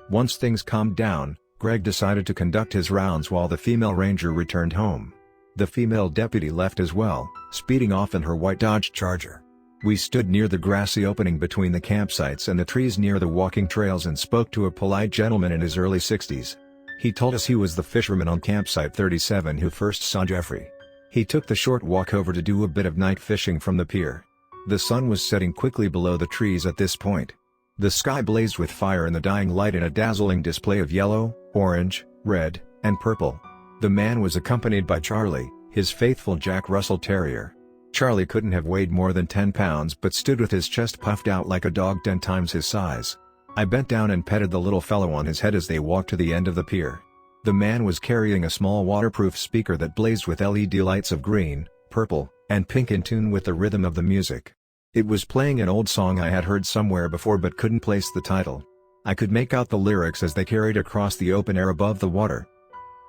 Once things calmed down, Greg decided to conduct his rounds while the female ranger returned home. The female deputy left as well, speeding off in her white Dodge Charger. We stood near the grassy opening between the campsites and the trees near the walking trails and spoke to a polite gentleman in his early 60s. He told us he was the fisherman on campsite 37 who first saw Jeffrey. He took the short walk over to do a bit of night fishing from the pier. The sun was setting quickly below the trees at this point. The sky blazed with fire and the dying light in a dazzling display of yellow, orange, red, and purple. The man was accompanied by Charlie, his faithful Jack Russell Terrier. Charlie couldn't have weighed more than 10 pounds but stood with his chest puffed out like a dog 10 times his size. I bent down and petted the little fellow on his head as they walked to the end of the pier. The man was carrying a small waterproof speaker that blazed with LED lights of green, purple, and pink in tune with the rhythm of the music. It was playing an old song I had heard somewhere before but couldn't place the title. I could make out the lyrics as they carried across the open air above the water.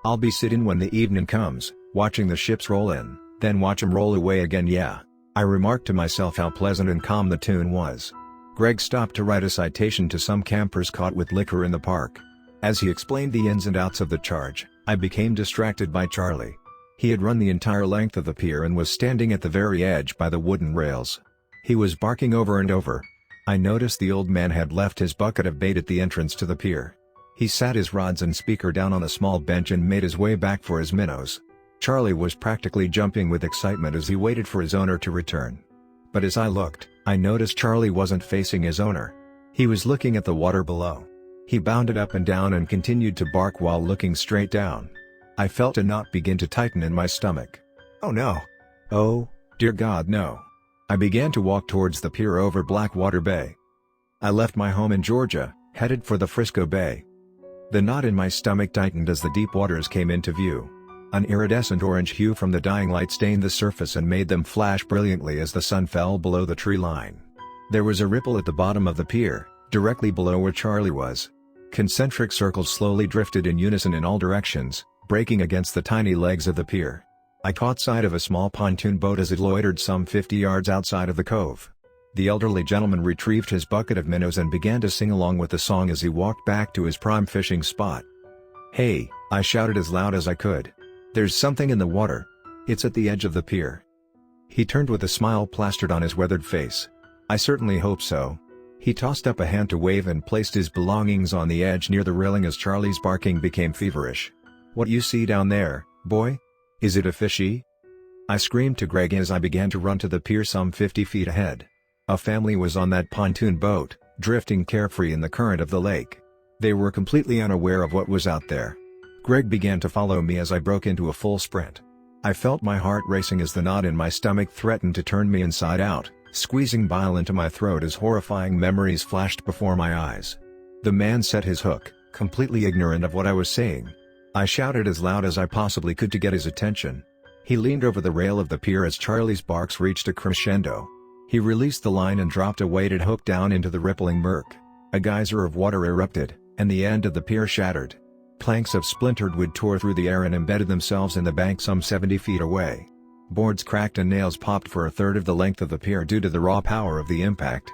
"I'll be sittin' when the evening comes, watching the ships roll in, then watch 'em roll away again, yeah." I remarked to myself how pleasant and calm the tune was. Greg stopped to write a citation to some campers caught with liquor in the park. As he explained the ins and outs of the charge, I became distracted by Charlie. He had run the entire length of the pier and was standing at the very edge by the wooden rails. He was barking over and over. I noticed the old man had left his bucket of bait at the entrance to the pier. He sat his rods and speaker down on a small bench and made his way back for his minnows. Charlie was practically jumping with excitement as he waited for his owner to return. But as I looked, I noticed Charlie wasn't facing his owner. He was looking at the water below. He bounded up and down and continued to bark while looking straight down. I felt a knot begin to tighten in my stomach. Oh no! Oh, dear God, no! I began to walk towards the pier over Blackwater Bay. I left my home in Georgia, headed for the Frisco Bay. The knot in my stomach tightened as the deep waters came into view. An iridescent orange hue from the dying light stained the surface and made them flash brilliantly as the sun fell below the tree line. There was a ripple at the bottom of the pier, directly below where Charlie was. Concentric circles slowly drifted in unison in all directions, breaking against the tiny legs of the pier. I caught sight of a small pontoon boat as it loitered some 50 yards outside of the cove. The elderly gentleman retrieved his bucket of minnows and began to sing along with the song as he walked back to his prime fishing spot. "Hey," I shouted as loud as I could. "There's something in the water. It's at the edge of the pier." He turned with a smile plastered on his weathered face. "I certainly hope so." He tossed up a hand to wave and placed his belongings on the edge near the railing as Charlie's barking became feverish. "What you see down there, boy? Is it a fishy?" I screamed to Greg as I began to run to the pier some 50 feet ahead. A family was on that pontoon boat, drifting carefree in the current of the lake. They were completely unaware of what was out there. Greg began to follow me as I broke into a full sprint. I felt my heart racing as the knot in my stomach threatened to turn me inside out, squeezing bile into my throat as horrifying memories flashed before my eyes. The man set his hook, completely ignorant of what I was saying. I shouted as loud as I possibly could to get his attention. He leaned over the rail of the pier as Charlie's barks reached a crescendo. He released the line and dropped a weighted hook down into the rippling murk. A geyser of water erupted, and the end of the pier shattered. Planks of splintered wood tore through the air and embedded themselves in the bank some 70 feet away. Boards cracked and nails popped for a third of the length of the pier due to the raw power of the impact.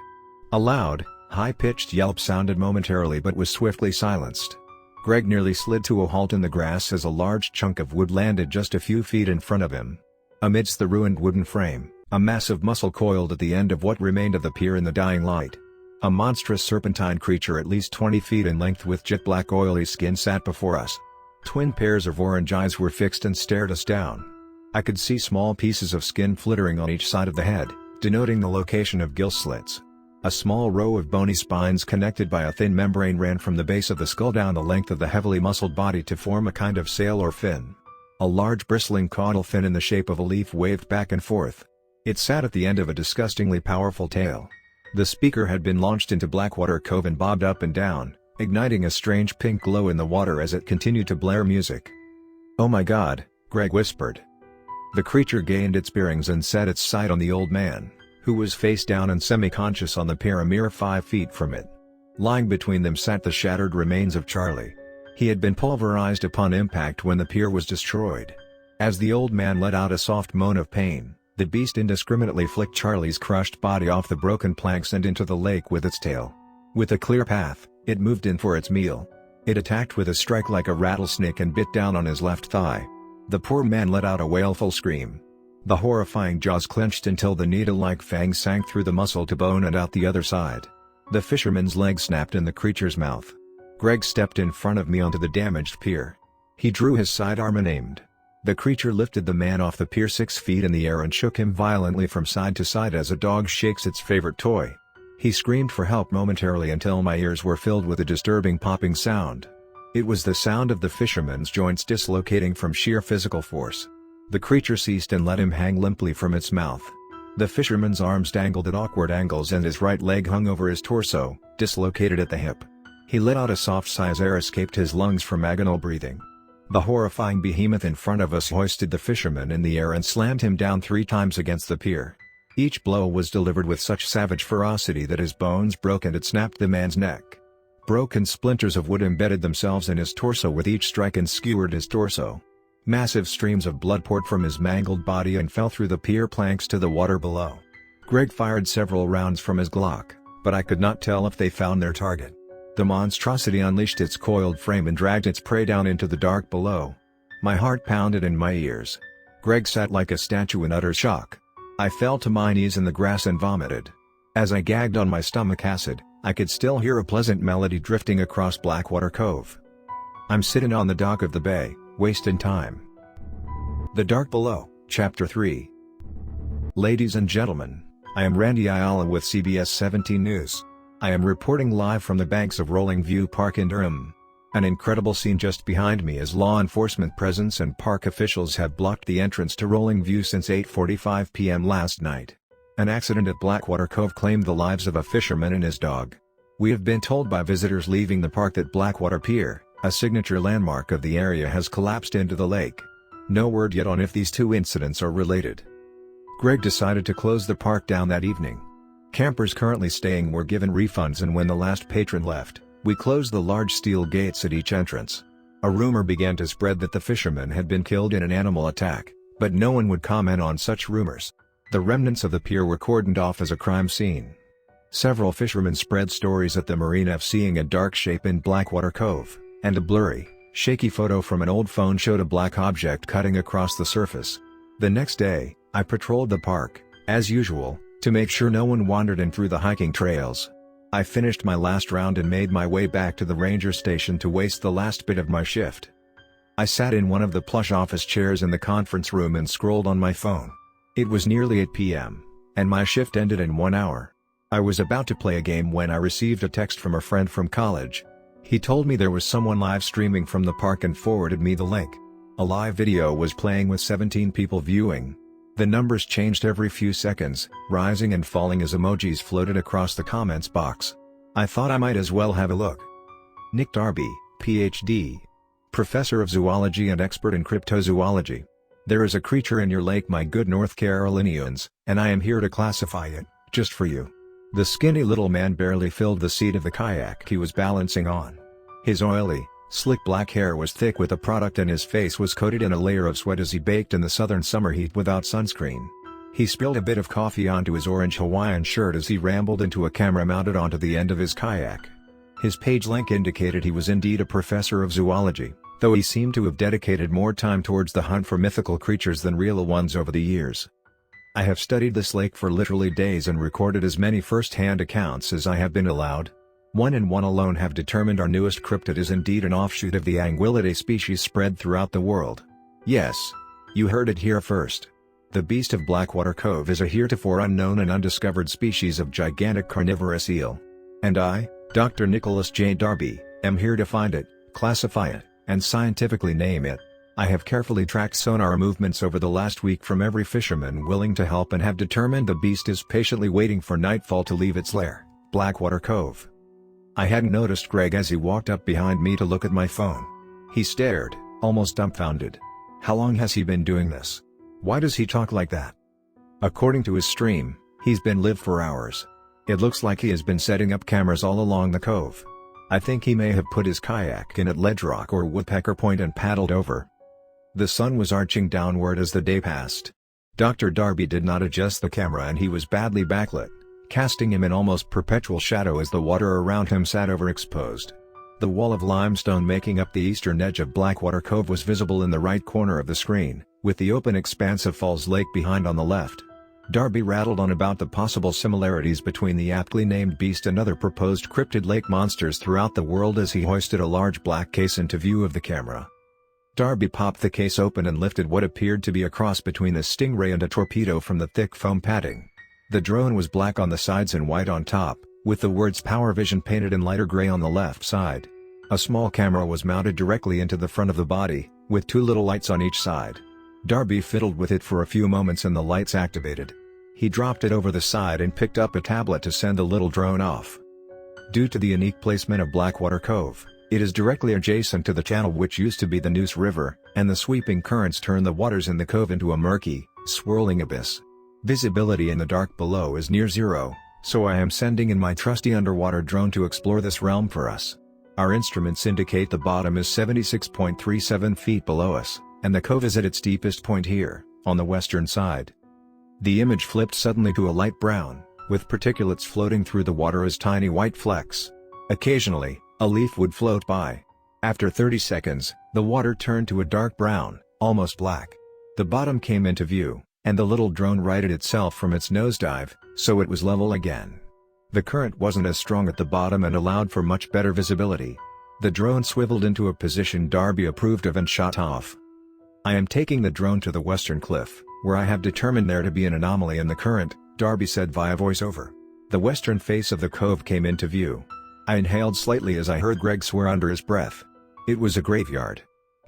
A loud, high-pitched yelp sounded momentarily but was swiftly silenced. Greg nearly slid to a halt in the grass as a large chunk of wood landed just a few feet in front of him. Amidst the ruined wooden frame, a massive mussel coiled at the end of what remained of the pier in the dying light. A monstrous serpentine creature at least 20 feet in length with jet-black oily skin sat before us. Twin pairs of orange eyes were fixed and stared us down. I could see small pieces of skin flittering on each side of the head, denoting the location of gill slits. A small row of bony spines connected by a thin membrane ran from the base of the skull down the length of the heavily muscled body to form a kind of sail or fin. A large bristling caudal fin in the shape of a leaf waved back and forth. It sat at the end of a disgustingly powerful tail. The speaker had been launched into Blackwater Cove and bobbed up and down, igniting a strange pink glow in the water as it continued to blare music. "Oh my God," Greg whispered. The creature gained its bearings and set its sight on the old man, who was face down and semi-conscious on the pier a mere 5 feet from it. Lying between them sat the shattered remains of Charlie. He had been pulverized upon impact when the pier was destroyed. As the old man let out a soft moan of pain, The beast indiscriminately flicked Charlie's crushed body off the broken planks and into the lake with its tail. With a clear path, it moved in for its meal. It attacked with a strike like a rattlesnake and bit down on his left thigh. The poor man let out a wailful scream. The horrifying jaws clenched until the needle-like fangs sank through the muscle to bone and out the other side. The fisherman's leg snapped in the creature's mouth. Greg stepped in front of me onto the damaged pier. He drew his sidearm and aimed. The creature lifted the man off the pier 6 feet in the air and shook him violently from side to side as a dog shakes its favorite toy. He screamed for help momentarily until my ears were filled with a disturbing popping sound. It was the sound of the fisherman's joints dislocating from sheer physical force. The creature ceased and let him hang limply from its mouth. The fisherman's arms dangled at awkward angles and his right leg hung over his torso, dislocated at the hip. He let out a soft sigh as air escaped his lungs from agonal breathing. The horrifying behemoth in front of us hoisted the fisherman in the air and slammed him down 3 times against the pier. Each blow was delivered with such savage ferocity that his bones broke and it snapped the man's neck. Broken splinters of wood embedded themselves in his torso with each strike and skewered his torso. Massive streams of blood poured from his mangled body and fell through the pier planks to the water below. Greg fired several rounds from his Glock, but I could not tell if they found their target. The monstrosity unleashed its coiled frame and dragged its prey down into the dark below. My heart pounded in my ears. Greg sat like a statue in utter shock. I fell to my knees in the grass and vomited. As I gagged on my stomach acid, I could still hear a pleasant melody drifting across Blackwater Cove. I'm sitting on the dock of the bay, wasting time. The Dark Below, Chapter 3. Ladies and gentlemen, I am Randy Ayala with CBS 17 News. I am reporting live from the banks of Rolling View Park in Durham. An incredible scene just behind me as law enforcement presence and park officials have blocked the entrance to Rolling View since 8:45 p.m. last night. An accident at Blackwater Cove claimed the lives of a fisherman and his dog. We have been told by visitors leaving the park that Blackwater Pier, a signature landmark of the area, has collapsed into the lake. No word yet on if these 2 incidents are related. Greg decided to close the park down that evening. Campers currently staying were given refunds, and when the last patron left, we closed the large steel gates at each entrance. A rumor began to spread that the fisherman had been killed in an animal attack, but no one would comment on such rumors. The remnants of the pier were cordoned off as a crime scene. Several fishermen spread stories at the marina of seeing a dark shape in Blackwater Cove, and a blurry, shaky photo from an old phone showed a black object cutting across the surface. The next day, I patrolled the park, as usual, to make sure no one wandered in through the hiking trails. I finished my last round and made my way back to the ranger station to waste the last bit of my shift. I sat in one of the plush office chairs in the conference room and scrolled on my phone. It was nearly 8 p.m., and my shift ended in 1 hour. I was about to play a game when I received a text from a friend from college. He told me there was someone live streaming from the park and forwarded me the link. A live video was playing with 17 people viewing. The numbers changed every few seconds, rising and falling as emojis floated across the comments box. I thought I might as well have a look. Nick Darby, Ph.D. Professor of Zoology and expert in cryptozoology. There is a creature in your lake, my good North Carolinians, and I am here to classify it, just for you. The skinny little man barely filled the seat of the kayak he was balancing on. His oily, slick black hair was thick with a product and his face was coated in a layer of sweat as he baked in the southern summer heat without sunscreen. He spilled a bit of coffee onto his orange Hawaiian shirt as he rambled into a camera mounted onto the end of his kayak. His page link indicated he was indeed a professor of zoology, though he seemed to have dedicated more time towards the hunt for mythical creatures than real ones over the years. I have studied this lake for literally days and recorded as many first-hand accounts as I have been allowed. One and one alone have determined our newest cryptid is indeed an offshoot of the Anguillidae species spread throughout the world. Yes, you heard it here first. The beast of Blackwater Cove is a heretofore unknown and undiscovered species of gigantic carnivorous eel. And I, Dr. Nicholas J. Darby, am here to find it, classify it, and scientifically name it. I have carefully tracked sonar movements over the last week from every fisherman willing to help and have determined the beast is patiently waiting for nightfall to leave its lair, Blackwater Cove. I hadn't noticed Greg as he walked up behind me to look at my phone. He stared, almost dumbfounded. How long has he been doing this? Why does he talk like that? According to his stream, he's been live for hours. It looks like he has been setting up cameras all along the cove. I think he may have put his kayak in at Ledge Rock or Woodpecker Point and paddled over. The sun was arching downward as the day passed. Dr. Darby did not adjust the camera and he was badly backlit, casting him in almost perpetual shadow as the water around him sat overexposed. The wall of limestone making up the eastern edge of Blackwater Cove was visible in the right corner of the screen, with the open expanse of Falls Lake behind on the left. Darby rattled on about the possible similarities between the aptly named beast and other proposed cryptid lake monsters throughout the world as he hoisted a large black case into view of the camera. Darby popped the case open and lifted what appeared to be a cross between a stingray and a torpedo from the thick foam padding. The drone was black on the sides and white on top, with the words Power Vision painted in lighter gray on the left side. A small camera was mounted directly into the front of the body, with two little lights on each side. Darby fiddled with it for a few moments and the lights activated. He dropped it over the side and picked up a tablet to send the little drone off. Due to the unique placement of Blackwater Cove, it is directly adjacent to the channel which used to be the Neuse River, and the sweeping currents turn the waters in the cove into a murky, swirling abyss. Visibility in the dark below is near zero, so I am sending in my trusty underwater drone to explore this realm for us. Our instruments indicate the bottom is 76.37 feet below us, and the cove is at its deepest point here, on the western side. The image flipped suddenly to a light brown, with particulates floating through the water as tiny white flecks. Occasionally, a leaf would float by. After 30 seconds, the water turned to a dark brown, almost black. The bottom came into view, and the little drone righted itself from its nosedive, so it was level again. The current wasn't as strong at the bottom and allowed for much better visibility. The drone swiveled into a position Darby approved of and shot off. I am taking the drone to the western cliff, where I have determined there to be an anomaly in the current, Darby said via voiceover. The western face of the cove came into view. I inhaled slightly as I heard Greg swear under his breath. It was a graveyard.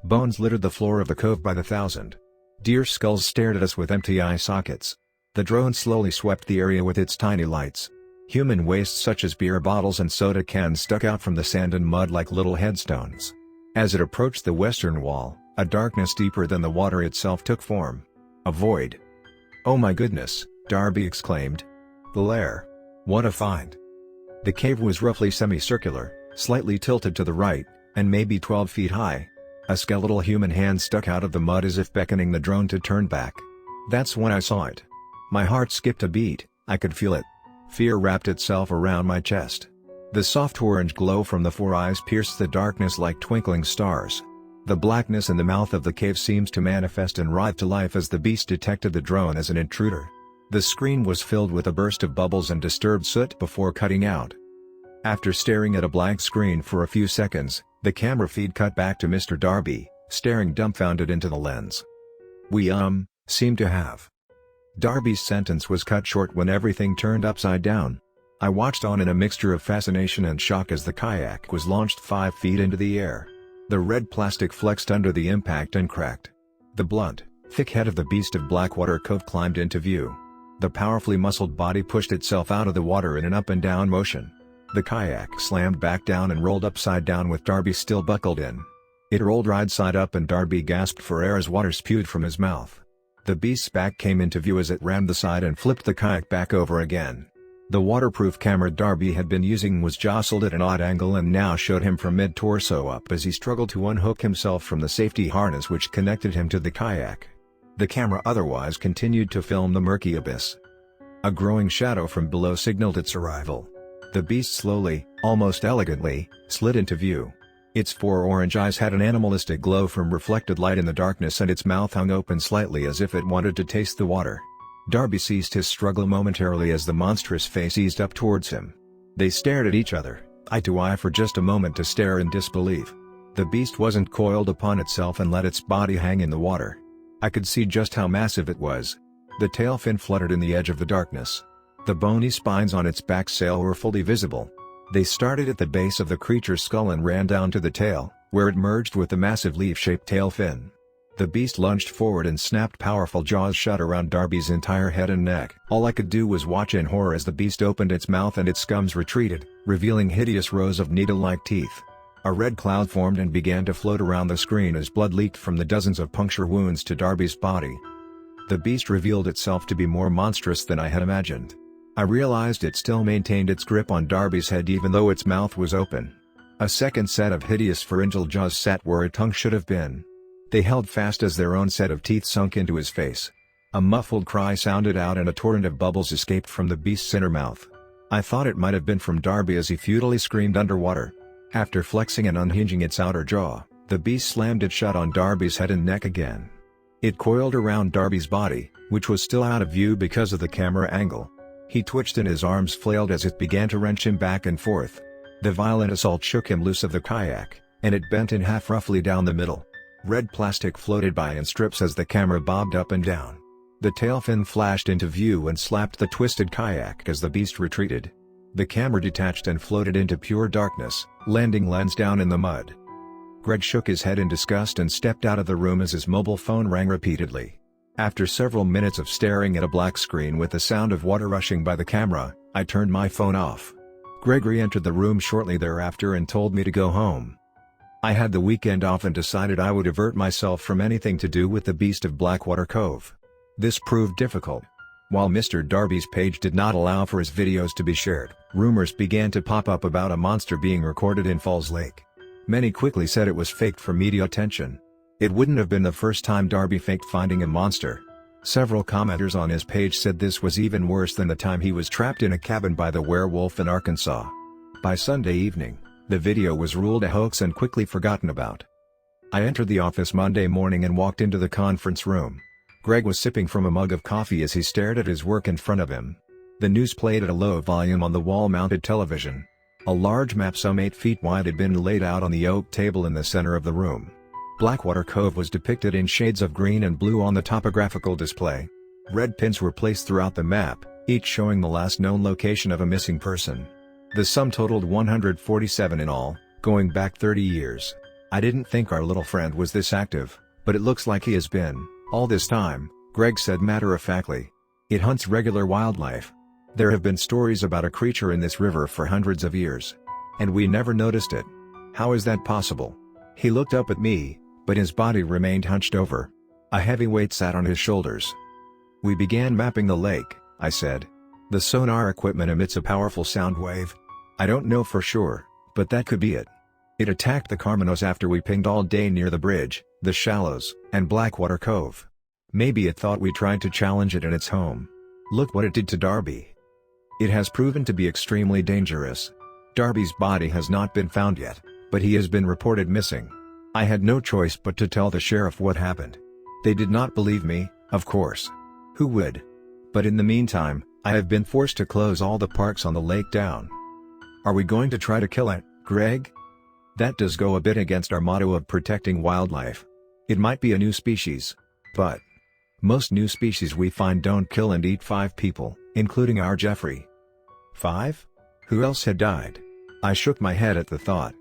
Bones littered the floor of the cove by the thousand. Deer skulls stared at us with empty eye sockets. The drone slowly swept the area with its tiny lights. Human waste such as beer bottles and soda cans stuck out from the sand and mud like little headstones. As it approached the western wall, a darkness deeper than the water itself took form. A void. "Oh my goodness," Darby exclaimed. "The lair. What a find." The cave was roughly semicircular, slightly tilted to the right, and maybe 12 feet high. A skeletal human hand stuck out of the mud as if beckoning the drone to turn back. That's when I saw it. My heart skipped a beat, I could feel it. Fear wrapped itself around my chest. The soft orange glow from the four eyes pierced the darkness like twinkling stars. The blackness in the mouth of the cave seems to manifest and writhe to life as the beast detected the drone as an intruder. The screen was filled with a burst of bubbles and disturbed soot before cutting out. After staring at a blank screen for a few seconds, the camera feed cut back to Mr. Darby, staring dumbfounded into the lens. "We seem to have." Darby's sentence was cut short when everything turned upside down. I watched on in a mixture of fascination and shock as the kayak was launched 5 feet into the air. The red plastic flexed under the impact and cracked. The blunt, thick head of the beast of Blackwater Cove climbed into view. The powerfully muscled body pushed itself out of the water in an up and down motion. The kayak slammed back down and rolled upside down with Darby still buckled in. It rolled right side up and Darby gasped for air as water spewed from his mouth. The beast's back came into view as it rammed the side and flipped the kayak back over again. The waterproof camera Darby had been using was jostled at an odd angle and now showed him from mid-torso up as he struggled to unhook himself from the safety harness which connected him to the kayak. The camera otherwise continued to film the murky abyss. A growing shadow from below signaled its arrival. The beast slowly, almost elegantly, slid into view. Its four orange eyes had an animalistic glow from reflected light in the darkness and its mouth hung open slightly as if it wanted to taste the water. Darby ceased his struggle momentarily as the monstrous face eased up towards him. They stared at each other, eye to eye for just a moment to stare in disbelief. The beast wasn't coiled upon itself and let its body hang in the water. I could see just how massive it was. The tail fin fluttered in the edge of the darkness. The bony spines on its back sail were fully visible. They started at the base of the creature's skull and ran down to the tail, where it merged with the massive leaf-shaped tail fin. The beast lunged forward and snapped powerful jaws shut around Darby's entire head and neck. All I could do was watch in horror as the beast opened its mouth and its gums retreated, revealing hideous rows of needle-like teeth. A red cloud formed and began to float around the screen as blood leaked from the dozens of puncture wounds to Darby's body. The beast revealed itself to be more monstrous than I had imagined. I realized it still maintained its grip on Darby's head even though its mouth was open. A second set of hideous pharyngeal jaws sat where a tongue should have been. They held fast as their own set of teeth sunk into his face. A muffled cry sounded out and a torrent of bubbles escaped from the beast's inner mouth. I thought it might have been from Darby as he futilely screamed underwater. After flexing and unhinging its outer jaw, the beast slammed it shut on Darby's head and neck again. It coiled around Darby's body, which was still out of view because of the camera angle. He twitched and his arms flailed as it began to wrench him back and forth. The violent assault shook him loose of the kayak, and it bent in half roughly down the middle. Red plastic floated by in strips as the camera bobbed up and down. The tail fin flashed into view and slapped the twisted kayak as the beast retreated. The camera detached and floated into pure darkness, landing lens down in the mud. Greg shook his head in disgust and stepped out of the room as his mobile phone rang repeatedly. After several minutes of staring at a black screen with the sound of water rushing by the camera, I turned my phone off. Greg re-entered the room shortly thereafter and told me to go home. I had the weekend off and decided I would avert myself from anything to do with the beast of Blackwater Cove. This proved difficult. While Mr. Darby's page did not allow for his videos to be shared, rumors began to pop up about a monster being recorded in Falls Lake. Many quickly said it was faked for media attention. It wouldn't have been the first time Darby faked finding a monster. Several commenters on his page said this was even worse than the time he was trapped in a cabin by the werewolf in Arkansas. By Sunday evening, the video was ruled a hoax and quickly forgotten about. I entered the office Monday morning and walked into the conference room. Greg was sipping from a mug of coffee as he stared at his work in front of him. The news played at a low volume on the wall-mounted television. A large map some 8 feet wide had been laid out on the oak table in the center of the room. Blackwater Cove was depicted in shades of green and blue on the topographical display. Red pins were placed throughout the map, each showing the last known location of a missing person. The sum totaled 147 in all, going back 30 years. I didn't think our little friend was this active, but it looks like he has been, all this time, Greg said matter-of-factly. It hunts regular wildlife. There have been stories about a creature in this river for hundreds of years. And we never noticed it. How is that possible? He looked up at me, but his body remained hunched over. A heavy weight sat on his shoulders. We began mapping the lake, I said. The sonar equipment emits a powerful sound wave. I don't know for sure, but that could be it. It attacked the Carmenos after we pinged all day near the bridge, the Shallows, and Blackwater Cove. Maybe it thought we tried to challenge it in its home. Look what it did to Darby. It has proven to be extremely dangerous. Darby's body has not been found yet, but he has been reported missing. I had no choice but to tell the sheriff what happened. They did not believe me, of course. Who would? But in the meantime, I have been forced to close all the parks on the lake down. Are we going to try to kill it, Greg? That does go a bit against our motto of protecting wildlife. It might be a new species. But most new species we find don't kill and eat 5 people, including our Jeffrey. 5? Who else had died? I shook my head at the thought.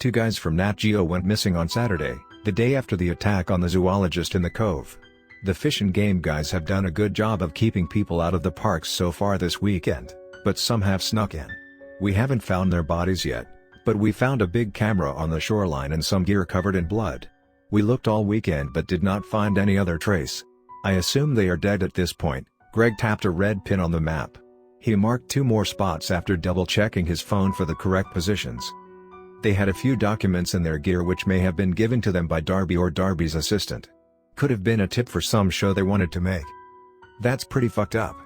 2 guys from Nat Geo went missing on Saturday, the day after the attack on the zoologist in the cove. The Fish and Game guys have done a good job of keeping people out of the parks so far this weekend, but some have snuck in. We haven't found their bodies yet, but we found a big camera on the shoreline and some gear covered in blood. We looked all weekend but did not find any other trace. I assume they are dead at this point. Greg tapped a red pin on the map. He marked 2 more spots after double-checking his phone for the correct positions. They had a few documents in their gear which may have been given to them by Darby or Darby's assistant. Could have been a tip for some show they wanted to make. That's pretty fucked up.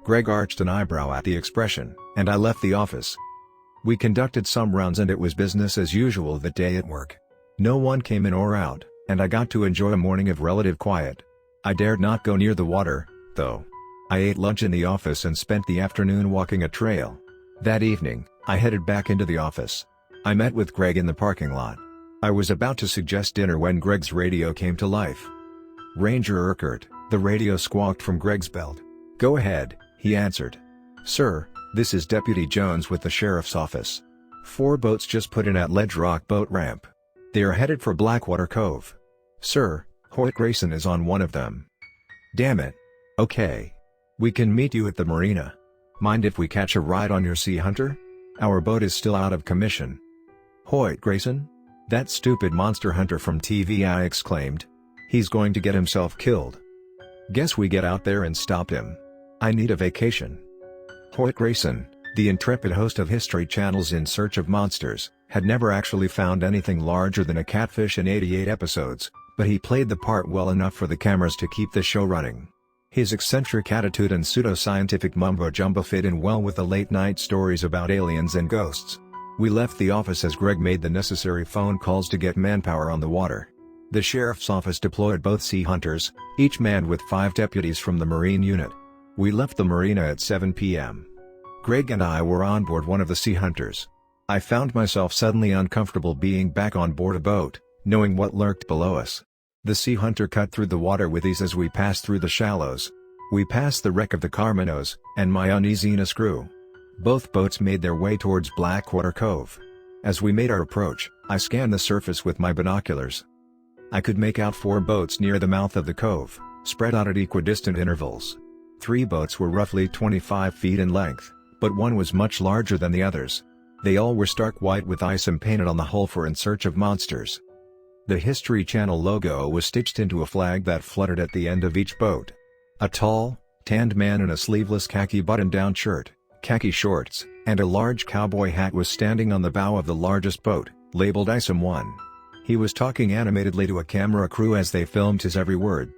Greg arched an eyebrow at the expression, and I left the office. We conducted some rounds and it was business as usual that day at work. No one came in or out, and I got to enjoy a morning of relative quiet. I dared not go near the water, though. I ate lunch in the office and spent the afternoon walking a trail. That evening, I headed back into the office. I met with Greg in the parking lot. I was about to suggest dinner when Greg's radio came to life. Ranger Urquhart, the radio squawked from Greg's belt. "Go ahead," he answered. "Sir, this is Deputy Jones with the sheriff's office. 4 boats just put in at Ledge Rock boat ramp. They are headed for Blackwater Cove. Sir, Hoyt Grayson is on one of them." "Damn it. Okay. We can meet you at the marina. Mind if we catch a ride on your Sea Hunter? Our boat is still out of commission." "Hoyt Grayson? That stupid monster hunter from TV," I exclaimed. "He's going to get himself killed. Guess we get out there and stop him. I need a vacation." Hoyt Grayson, the intrepid host of History Channel's In Search of Monsters, had never actually found anything larger than a catfish in 88 episodes, but he played the part well enough for the cameras to keep the show running. His eccentric attitude and pseudo-scientific mumbo-jumbo fit in well with the late-night stories about aliens and ghosts. We left the office as Greg made the necessary phone calls to get manpower on the water. The sheriff's office deployed both sea hunters, each manned with 5 deputies from the Marine unit. We left the marina at 7 p.m. Greg and I were on board one of the sea hunters. I found myself suddenly uncomfortable being back on board a boat, knowing what lurked below us. The sea hunter cut through the water with ease as we passed through the shallows. We passed the wreck of the Carmanos, and my uneasiness grew. Both boats made their way towards Blackwater Cove. As we made our approach, I scanned the surface with my binoculars. I could make out 4 boats near the mouth of the cove, spread out at equidistant intervals. 3 boats were roughly 25 feet in length, but one was much larger than the others. They all were stark white with ISOM painted on the hull for In Search of Monsters. The History Channel logo was stitched into a flag that fluttered at the end of each boat. A tall, tanned man in a sleeveless khaki button-down shirt, khaki shorts, and a large cowboy hat was standing on the bow of the largest boat, labeled ISOM 1. He was talking animatedly to a camera crew as they filmed his every word.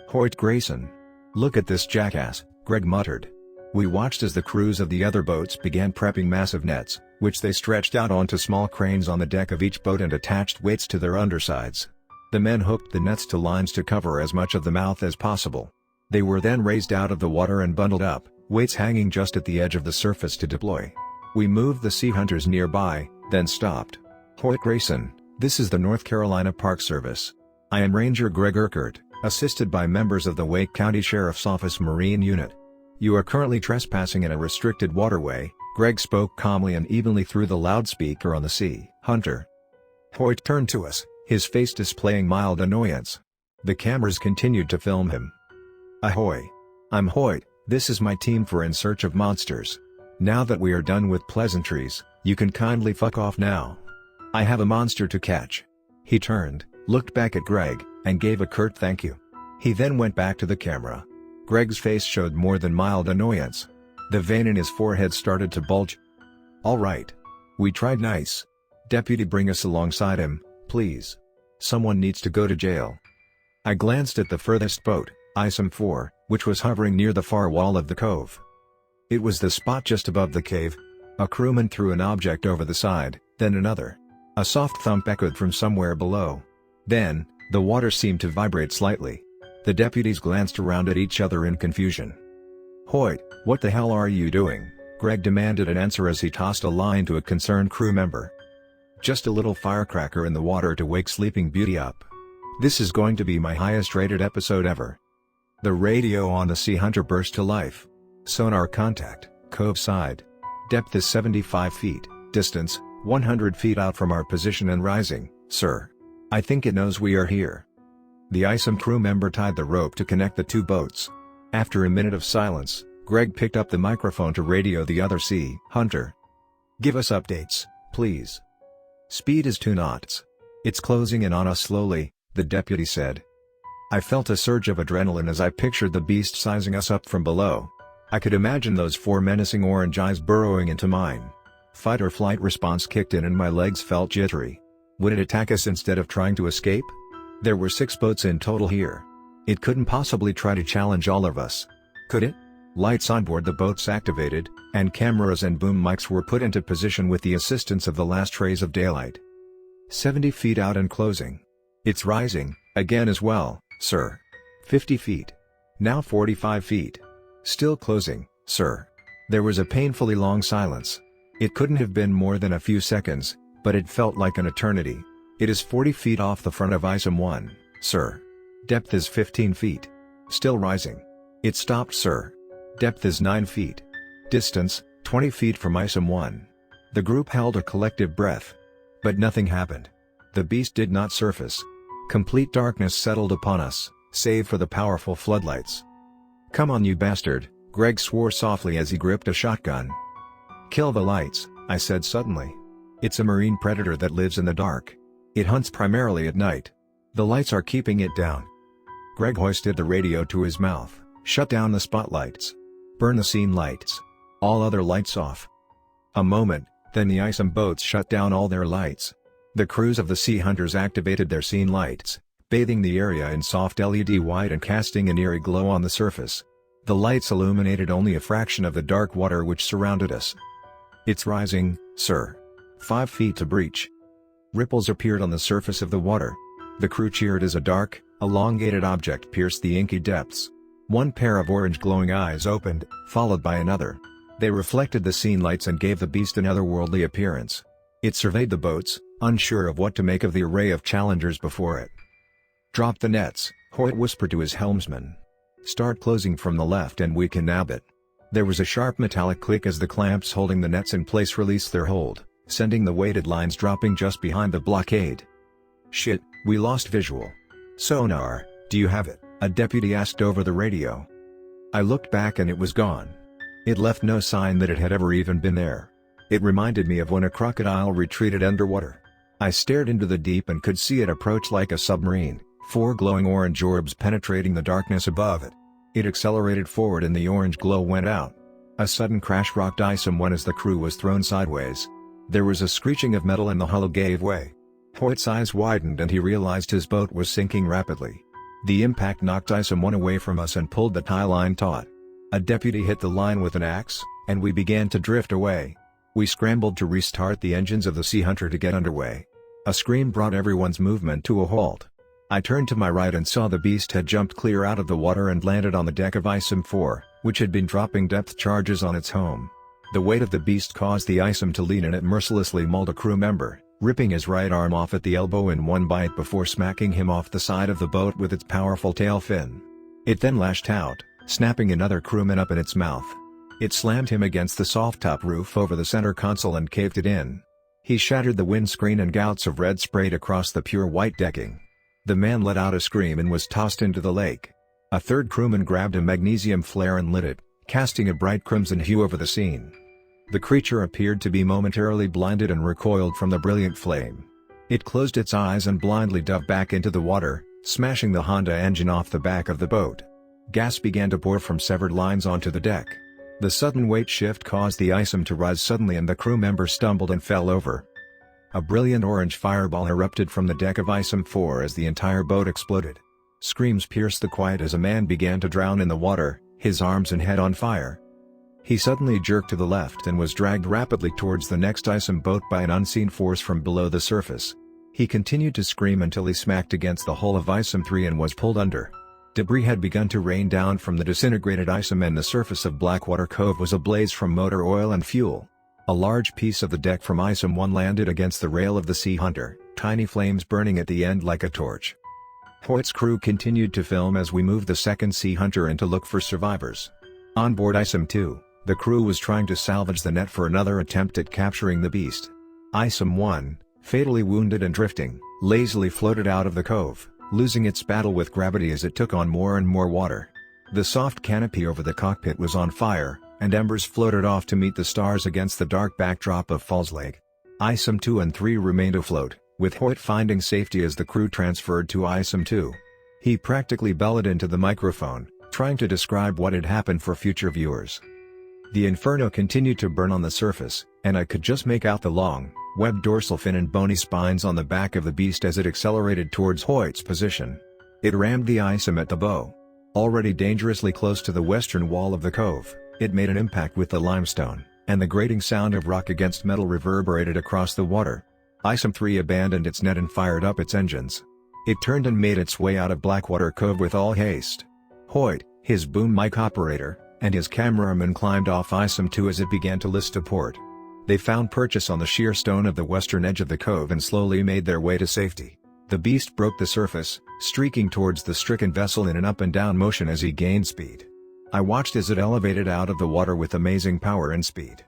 "Hoyt Grayson. Look at this jackass," Greg muttered. We watched as the crews of the other boats began prepping massive nets, which they stretched out onto small cranes on the deck of each boat and attached weights to their undersides. The men hooked the nets to lines to cover as much of the mouth as possible. They were then raised out of the water and bundled up, weights hanging just at the edge of the surface to deploy. We moved the sea hunters nearby, then stopped. "Hoyt Grayson, this is the North Carolina Park Service. I am Ranger Greg Urquhart, assisted by members of the Wake County Sheriff's Office Marine Unit. You are currently trespassing in a restricted waterway," Greg spoke calmly and evenly through the loudspeaker on the sea hunter. Hoyt turned to us, his face displaying mild annoyance. The cameras continued to film him. "Ahoy. I'm Hoyt, this is my team for In Search of Monsters. Now that we are done with pleasantries, you can kindly fuck off now. I have a monster to catch." He turned, looked back at Greg, and gave a curt thank you. He then went back to the camera. Greg's face showed more than mild annoyance. The vein in his forehead started to bulge. "All right. We tried nice. Deputy, bring us alongside him, please. Someone needs to go to jail." I glanced at the furthest boat, ISOM 4, which was hovering near the far wall of the cove. It was the spot just above the cave. A crewman threw an object over the side, then another. A soft thump echoed from somewhere below. Then, the water seemed to vibrate slightly. The deputies glanced around at each other in confusion. "Hoyt, what the hell are you doing?" Greg demanded an answer as he tossed a line to a concerned crew member. "Just a little firecracker in the water to wake Sleeping Beauty up. This is going to be my highest-rated episode ever." The radio on the Sea Hunter burst to life. "Sonar contact, cove side. Depth is 75 feet, distance, 100 feet out from our position and rising, sir. I think it knows we are here." The ISOM crew member tied the rope to connect the 2 boats. After a minute of silence, Greg picked up the microphone to radio the other Sea Hunter. "Give us updates, please." "Speed is 2 knots. It's closing in on us slowly," the deputy said. I felt a surge of adrenaline as I pictured the beast sizing us up from below. I could imagine those 4 menacing orange eyes burrowing into mine. Fight or flight response kicked in and my legs felt jittery. Would it attack us instead of trying to escape? There were 6 boats in total here. It couldn't possibly try to challenge all of us. Could it? Lights on board the boats activated, and cameras and boom mics were put into position with the assistance of the last rays of daylight. 70 feet out and closing. It's rising, again as well, sir. 50 feet. Now 45 feet. Still closing, sir. There was a painfully long silence. It couldn't have been more than a few seconds, but it felt like an eternity. It is 40 feet off the front of ISOM 1, sir. Depth is 15 feet. Still rising. It stopped, sir. Depth is 9 feet. Distance, 20 feet from ISOM 1. The group held a collective breath. But nothing happened. The beast did not surface. Complete darkness settled upon us, save for the powerful floodlights. "Come on, you bastard," Greg swore softly as he gripped a shotgun. "Kill the lights," I said suddenly. "It's a marine predator that lives in the dark. It hunts primarily at night. The lights are keeping it down." Greg hoisted the radio to his mouth. "Shut down the spotlights. Burn the scene lights. All other lights off." A moment, then the ISOM boats shut down all their lights. The crews of the Sea Hunters activated their scene lights, bathing the area in soft LED white and casting an eerie glow on the surface. The lights illuminated only a fraction of the dark water which surrounded us. "It's rising, sir. 5 feet to breach." Ripples appeared on the surface of the water. The crew cheered as a dark, elongated object pierced the inky depths. One pair of orange glowing eyes opened, followed by another. They reflected the scene lights and gave the beast an otherworldly appearance. It surveyed the boats, unsure of what to make of the array of challengers before it. "Drop the nets," Hoyt whispered to his helmsman. "Start closing from the left and we can nab it." There was a sharp metallic click as the clamps holding the nets in place released their hold, sending the weighted lines dropping just behind the blockade. "Shit, we lost visual." "Sonar, do you have it?" a deputy asked over the radio. I looked back and it was gone. It left no sign that it had ever even been there. It reminded me of when a crocodile retreated underwater. I stared into the deep and could see it approach like a submarine, 4 glowing orange orbs penetrating the darkness above it. It accelerated forward and the orange glow went out. A sudden crash rocked ISM-1 as the crew was thrown sideways. There was a screeching of metal and the hull gave way. Hoyt's eyes widened and he realized his boat was sinking rapidly. The impact knocked ISM-1 away from us and pulled the tie line taut. A deputy hit the line with an axe, and we began to drift away. We scrambled to restart the engines of the Sea Hunter to get underway. A scream brought everyone's movement to a halt. I turned to my right and saw the beast had jumped clear out of the water and landed on the deck of ISM-4, which had been dropping depth charges on its home. The weight of the beast caused the ISM to lean and it mercilessly mauled a crew member, ripping his right arm off at the elbow in one bite before smacking him off the side of the boat with its powerful tail fin. It then lashed out, snapping another crewman up in its mouth. It slammed him against the soft-top roof over the center console and caved it in. He shattered the windscreen and gouts of red sprayed across the pure white decking. The man let out a scream and was tossed into the lake. A third crewman grabbed a magnesium flare and lit it, casting a bright crimson hue over the scene. The creature appeared to be momentarily blinded and recoiled from the brilliant flame. It closed its eyes and blindly dove back into the water, smashing the Honda engine off the back of the boat. Gas began to pour from severed lines onto the deck. The sudden weight shift caused the ISM to rise suddenly and the crew member stumbled and fell over. A brilliant orange fireball erupted from the deck of ISM-4 as the entire boat exploded. Screams pierced the quiet as a man began to drown in the water, his arms and head on fire. He suddenly jerked to the left and was dragged rapidly towards the next ISM boat by an unseen force from below the surface. He continued to scream until he smacked against the hull of ISM-3 and was pulled under. Debris had begun to rain down from the disintegrated ISM and the surface of Blackwater Cove was ablaze from motor oil and fuel. A large piece of the deck from ISM-1 landed against the rail of the Sea Hunter, tiny flames burning at the end like a torch. Hoyt's crew continued to film as we moved the second Sea Hunter in to look for survivors. On board ISM-2, the crew was trying to salvage the net for another attempt at capturing the beast. ISM-1, fatally wounded and drifting, lazily floated out of the cove, losing its battle with gravity as it took on more and more water. The soft canopy over the cockpit was on fire, and embers floated off to meet the stars against the dark backdrop of Falls Lake. ISM-2 and 3 remained afloat, with Hoyt finding safety as the crew transferred to ISM-2. He practically bellowed into the microphone, trying to describe what had happened for future viewers. The inferno continued to burn on the surface, and I could just make out the long, webbed dorsal fin and bony spines on the back of the beast as it accelerated towards Hoyt's position. It rammed the ISM at the bow. Already dangerously close to the western wall of the cove, it made an impact with the limestone, and the grating sound of rock against metal reverberated across the water. ISM-3 abandoned its net and fired up its engines. It turned and made its way out of Blackwater Cove with all haste. Hoyt, his boom mic operator, and his cameraman climbed off ISM-2 as it began to list to port. They found purchase on the sheer stone of the western edge of the cove and slowly made their way to safety. The beast broke the surface, streaking towards the stricken vessel in an up and down motion as he gained speed. I watched as it elevated out of the water with amazing power and speed.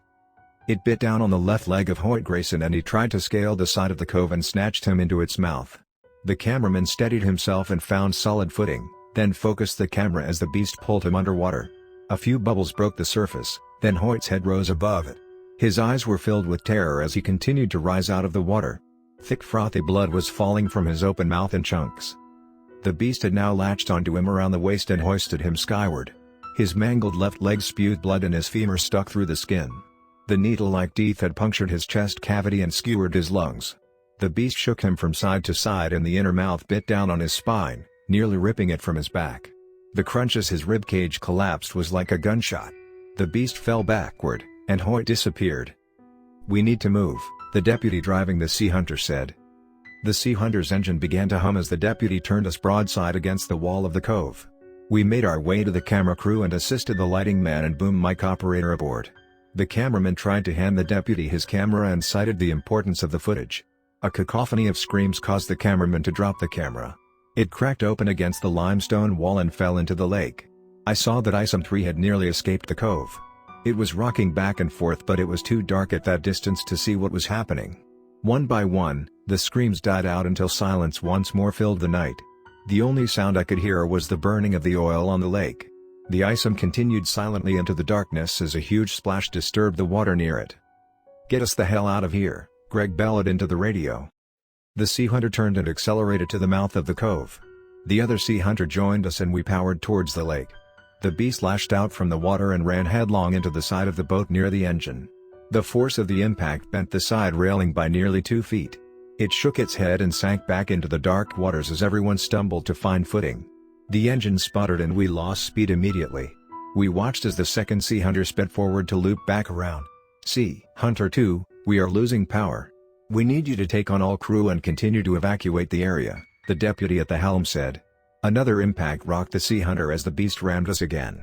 It bit down on the left leg of Hoyt Grayson and he tried to scale the side of the cove and snatched him into its mouth. The cameraman steadied himself and found solid footing, then focused the camera as the beast pulled him underwater. A few bubbles broke the surface, then Hoyt's head rose above it. His eyes were filled with terror as he continued to rise out of the water. Thick frothy blood was falling from his open mouth in chunks. The beast had now latched onto him around the waist and hoisted him skyward. His mangled left leg spewed blood and his femur stuck through the skin. The needle-like teeth had punctured his chest cavity and skewered his lungs. The beast shook him from side to side and the inner mouth bit down on his spine, nearly ripping it from his back. The crunch as his ribcage collapsed was like a gunshot. The beast fell backward, and Hoyt disappeared. "We need to move," the deputy driving the Sea Hunter said. The Sea Hunter's engine began to hum as the deputy turned us broadside against the wall of the cove. We made our way to the camera crew and assisted the lighting man and boom mic operator aboard. The cameraman tried to hand the deputy his camera and cited the importance of the footage. A cacophony of screams caused the cameraman to drop the camera. It cracked open against the limestone wall and fell into the lake. I saw that ISM-3 had nearly escaped the cove. It was rocking back and forth, but it was too dark at that distance to see what was happening. One by one, the screams died out until silence once more filled the night. The only sound I could hear was the burning of the oil on the lake. The ISM continued silently into the darkness as a huge splash disturbed the water near it. "Get us the hell out of here," Greg bellowed into the radio. The Sea Hunter turned and accelerated to the mouth of the cove. The other Sea Hunter joined us and we powered towards the lake. The beast lashed out from the water and ran headlong into the side of the boat near the engine. The force of the impact bent the side railing by nearly 2 feet. It shook its head and sank back into the dark waters as everyone stumbled to find footing. The engine sputtered and we lost speed immediately. We watched as the second Sea Hunter sped forward to loop back around. "Sea Hunter 2, we are losing power. We need you to take on all crew and continue to evacuate the area," the deputy at the helm said. Another impact rocked the Sea Hunter as the beast rammed us again.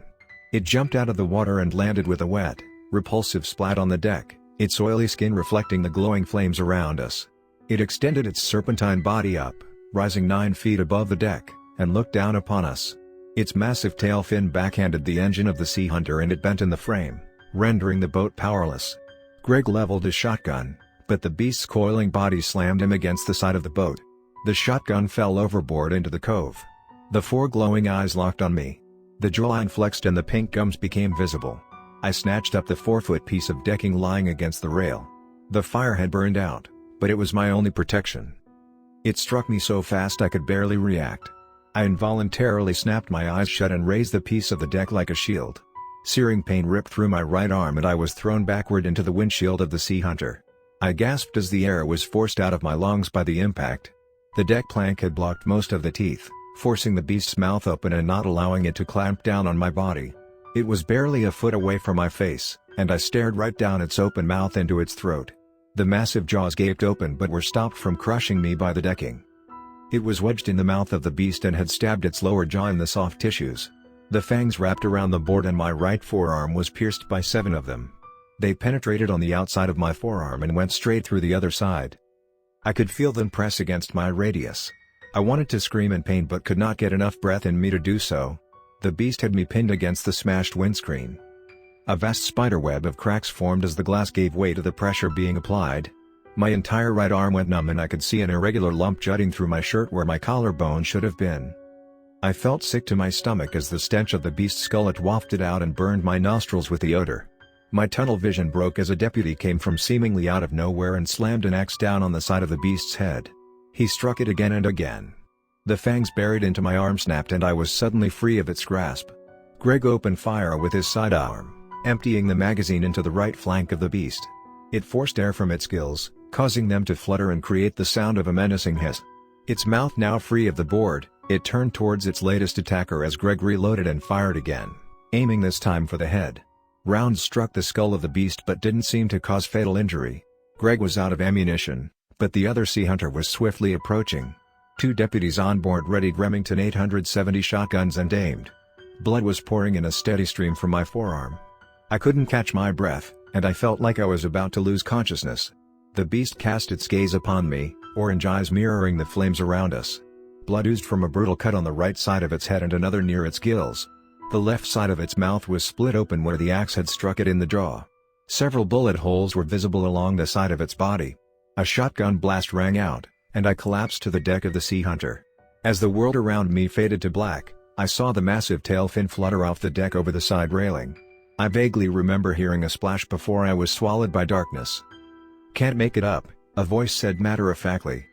It jumped out of the water and landed with a wet, repulsive splat on the deck, its oily skin reflecting the glowing flames around us. It extended its serpentine body up, rising 9 feet above the deck, and looked down upon us. Its massive tail fin backhanded the engine of the Sea Hunter and it bent in the frame, rendering the boat powerless. Greg leveled his shotgun, but the beast's coiling body slammed him against the side of the boat. The shotgun fell overboard into the cove. The 4 glowing eyes locked on me. The jawline flexed and the pink gums became visible. I snatched up the 4-foot piece of decking lying against the rail. The fire had burned out, but it was my only protection. It struck me so fast I could barely react. I involuntarily snapped my eyes shut and raised the piece of the deck like a shield. Searing pain ripped through my right arm and I was thrown backward into the windshield of the Sea Hunter. I gasped as the air was forced out of my lungs by the impact. The deck plank had blocked most of the teeth, forcing the beast's mouth open and not allowing it to clamp down on my body. It was barely a foot away from my face, and I stared right down its open mouth into its throat. The massive jaws gaped open but were stopped from crushing me by the decking. It was wedged in the mouth of the beast and had stabbed its lower jaw in the soft tissues. The fangs wrapped around the board and my right forearm was pierced by 7 of them. They penetrated on the outside of my forearm and went straight through the other side. I could feel them press against my radius. I wanted to scream in pain but could not get enough breath in me to do so. The beast had me pinned against the smashed windscreen. A vast spiderweb of cracks formed as the glass gave way to the pressure being applied. My entire right arm went numb and I could see an irregular lump jutting through my shirt where my collarbone should have been. I felt sick to my stomach as the stench of the beast's gullet wafted out and burned my nostrils with the odor. My tunnel vision broke as a deputy came from seemingly out of nowhere and slammed an axe down on the side of the beast's head. He struck it again and again. The fangs buried into my arm snapped and I was suddenly free of its grasp. Greg opened fire with his sidearm, emptying the magazine into the right flank of the beast. It forced air from its gills, causing them to flutter and create the sound of a menacing hiss. Its mouth now free of the board, it turned towards its latest attacker as Greg reloaded and fired again, aiming this time for the head. Rounds struck the skull of the beast but didn't seem to cause fatal injury. Greg was out of ammunition, but the other Sea Hunter was swiftly approaching. 2 deputies on board readied Remington 870 shotguns and aimed. Blood was pouring in a steady stream from my forearm. I couldn't catch my breath, and I felt like I was about to lose consciousness. The beast cast its gaze upon me, orange eyes mirroring the flames around us. Blood oozed from a brutal cut on the right side of its head and another near its gills. The left side of its mouth was split open where the axe had struck it in the jaw. Several bullet holes were visible along the side of its body. A shotgun blast rang out, and I collapsed to the deck of the Sea Hunter. As the world around me faded to black, I saw the massive tail fin flutter off the deck over the side railing. I vaguely remember hearing a splash before I was swallowed by darkness. "Can't make it up," a voice said matter-of-factly.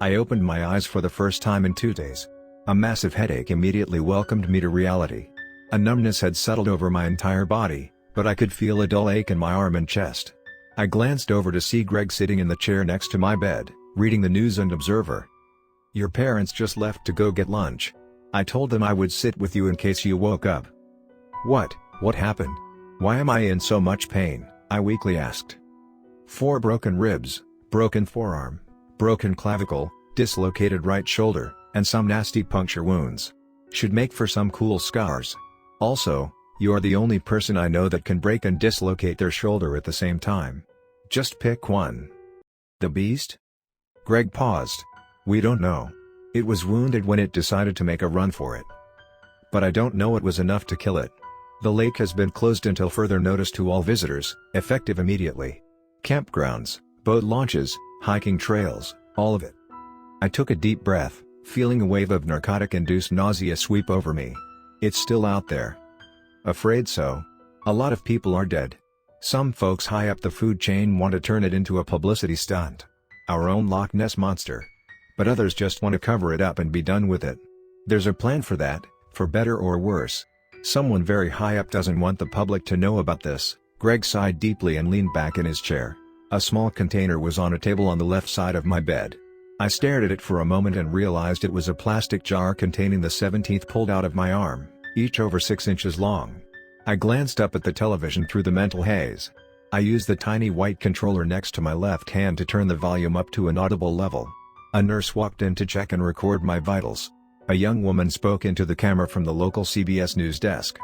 I opened my eyes for the first time in 2 days. A massive headache immediately welcomed me to reality. A numbness had settled over my entire body, but I could feel a dull ache in my arm and chest. I glanced over to see Greg sitting in the chair next to my bed, Reading the news and Observer. Your parents just left to go get lunch. I told them I would sit with you in case you woke up. What happened? Why am I in so much pain? I weakly asked. 4 broken ribs, broken forearm, broken clavicle, dislocated right shoulder, and some nasty puncture wounds. Should make for some cool scars. Also, you are the only person I know that can break and dislocate their shoulder at the same time. Just pick one. The beast? Greg paused. We don't know. It was wounded when it decided to make a run for it. But I don't know it was enough to kill it. The lake has been closed until further notice to all visitors, effective immediately. Campgrounds, boat launches, hiking trails, all of it. I took a deep breath, feeling a wave of narcotic-induced nausea sweep over me. It's still out there. Afraid so. A lot of people are dead. Some folks high up the food chain want to turn it into a publicity stunt. Our own Loch Ness Monster. But others just want to cover it up and be done with it. There's a plan for that, for better or worse. Someone very high up doesn't want the public to know about this. Greg sighed deeply and leaned back in his chair. A small container was on a table on the left side of my bed. I stared at it for a moment and realized it was a plastic jar containing the 17th pulled out of my arm, each over 6 inches long. I glanced up at the television through the mental haze. I used the tiny white controller next to my left hand to turn the volume up to an audible level. A nurse walked in to check and record my vitals. A young woman spoke into the camera from the local CBS News desk.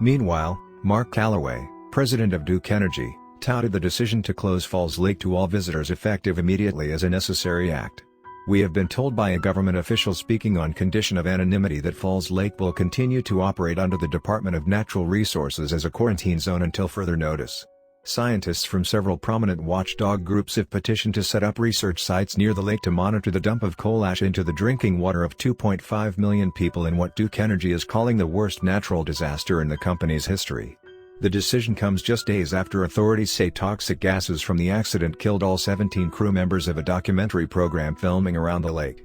Meanwhile, Mark Calloway, president of Duke Energy, touted the decision to close Falls Lake to all visitors effective immediately as a necessary act. We have been told by a government official speaking on condition of anonymity that Falls Lake will continue to operate under the Department of Natural Resources as a quarantine zone until further notice. Scientists from several prominent watchdog groups have petitioned to set up research sites near the lake to monitor the dump of coal ash into the drinking water of 2.5 million people in what Duke Energy is calling the worst natural disaster in the company's history. The decision comes just days after authorities say toxic gases from the accident killed all 17 crew members of a documentary program filming around the lake.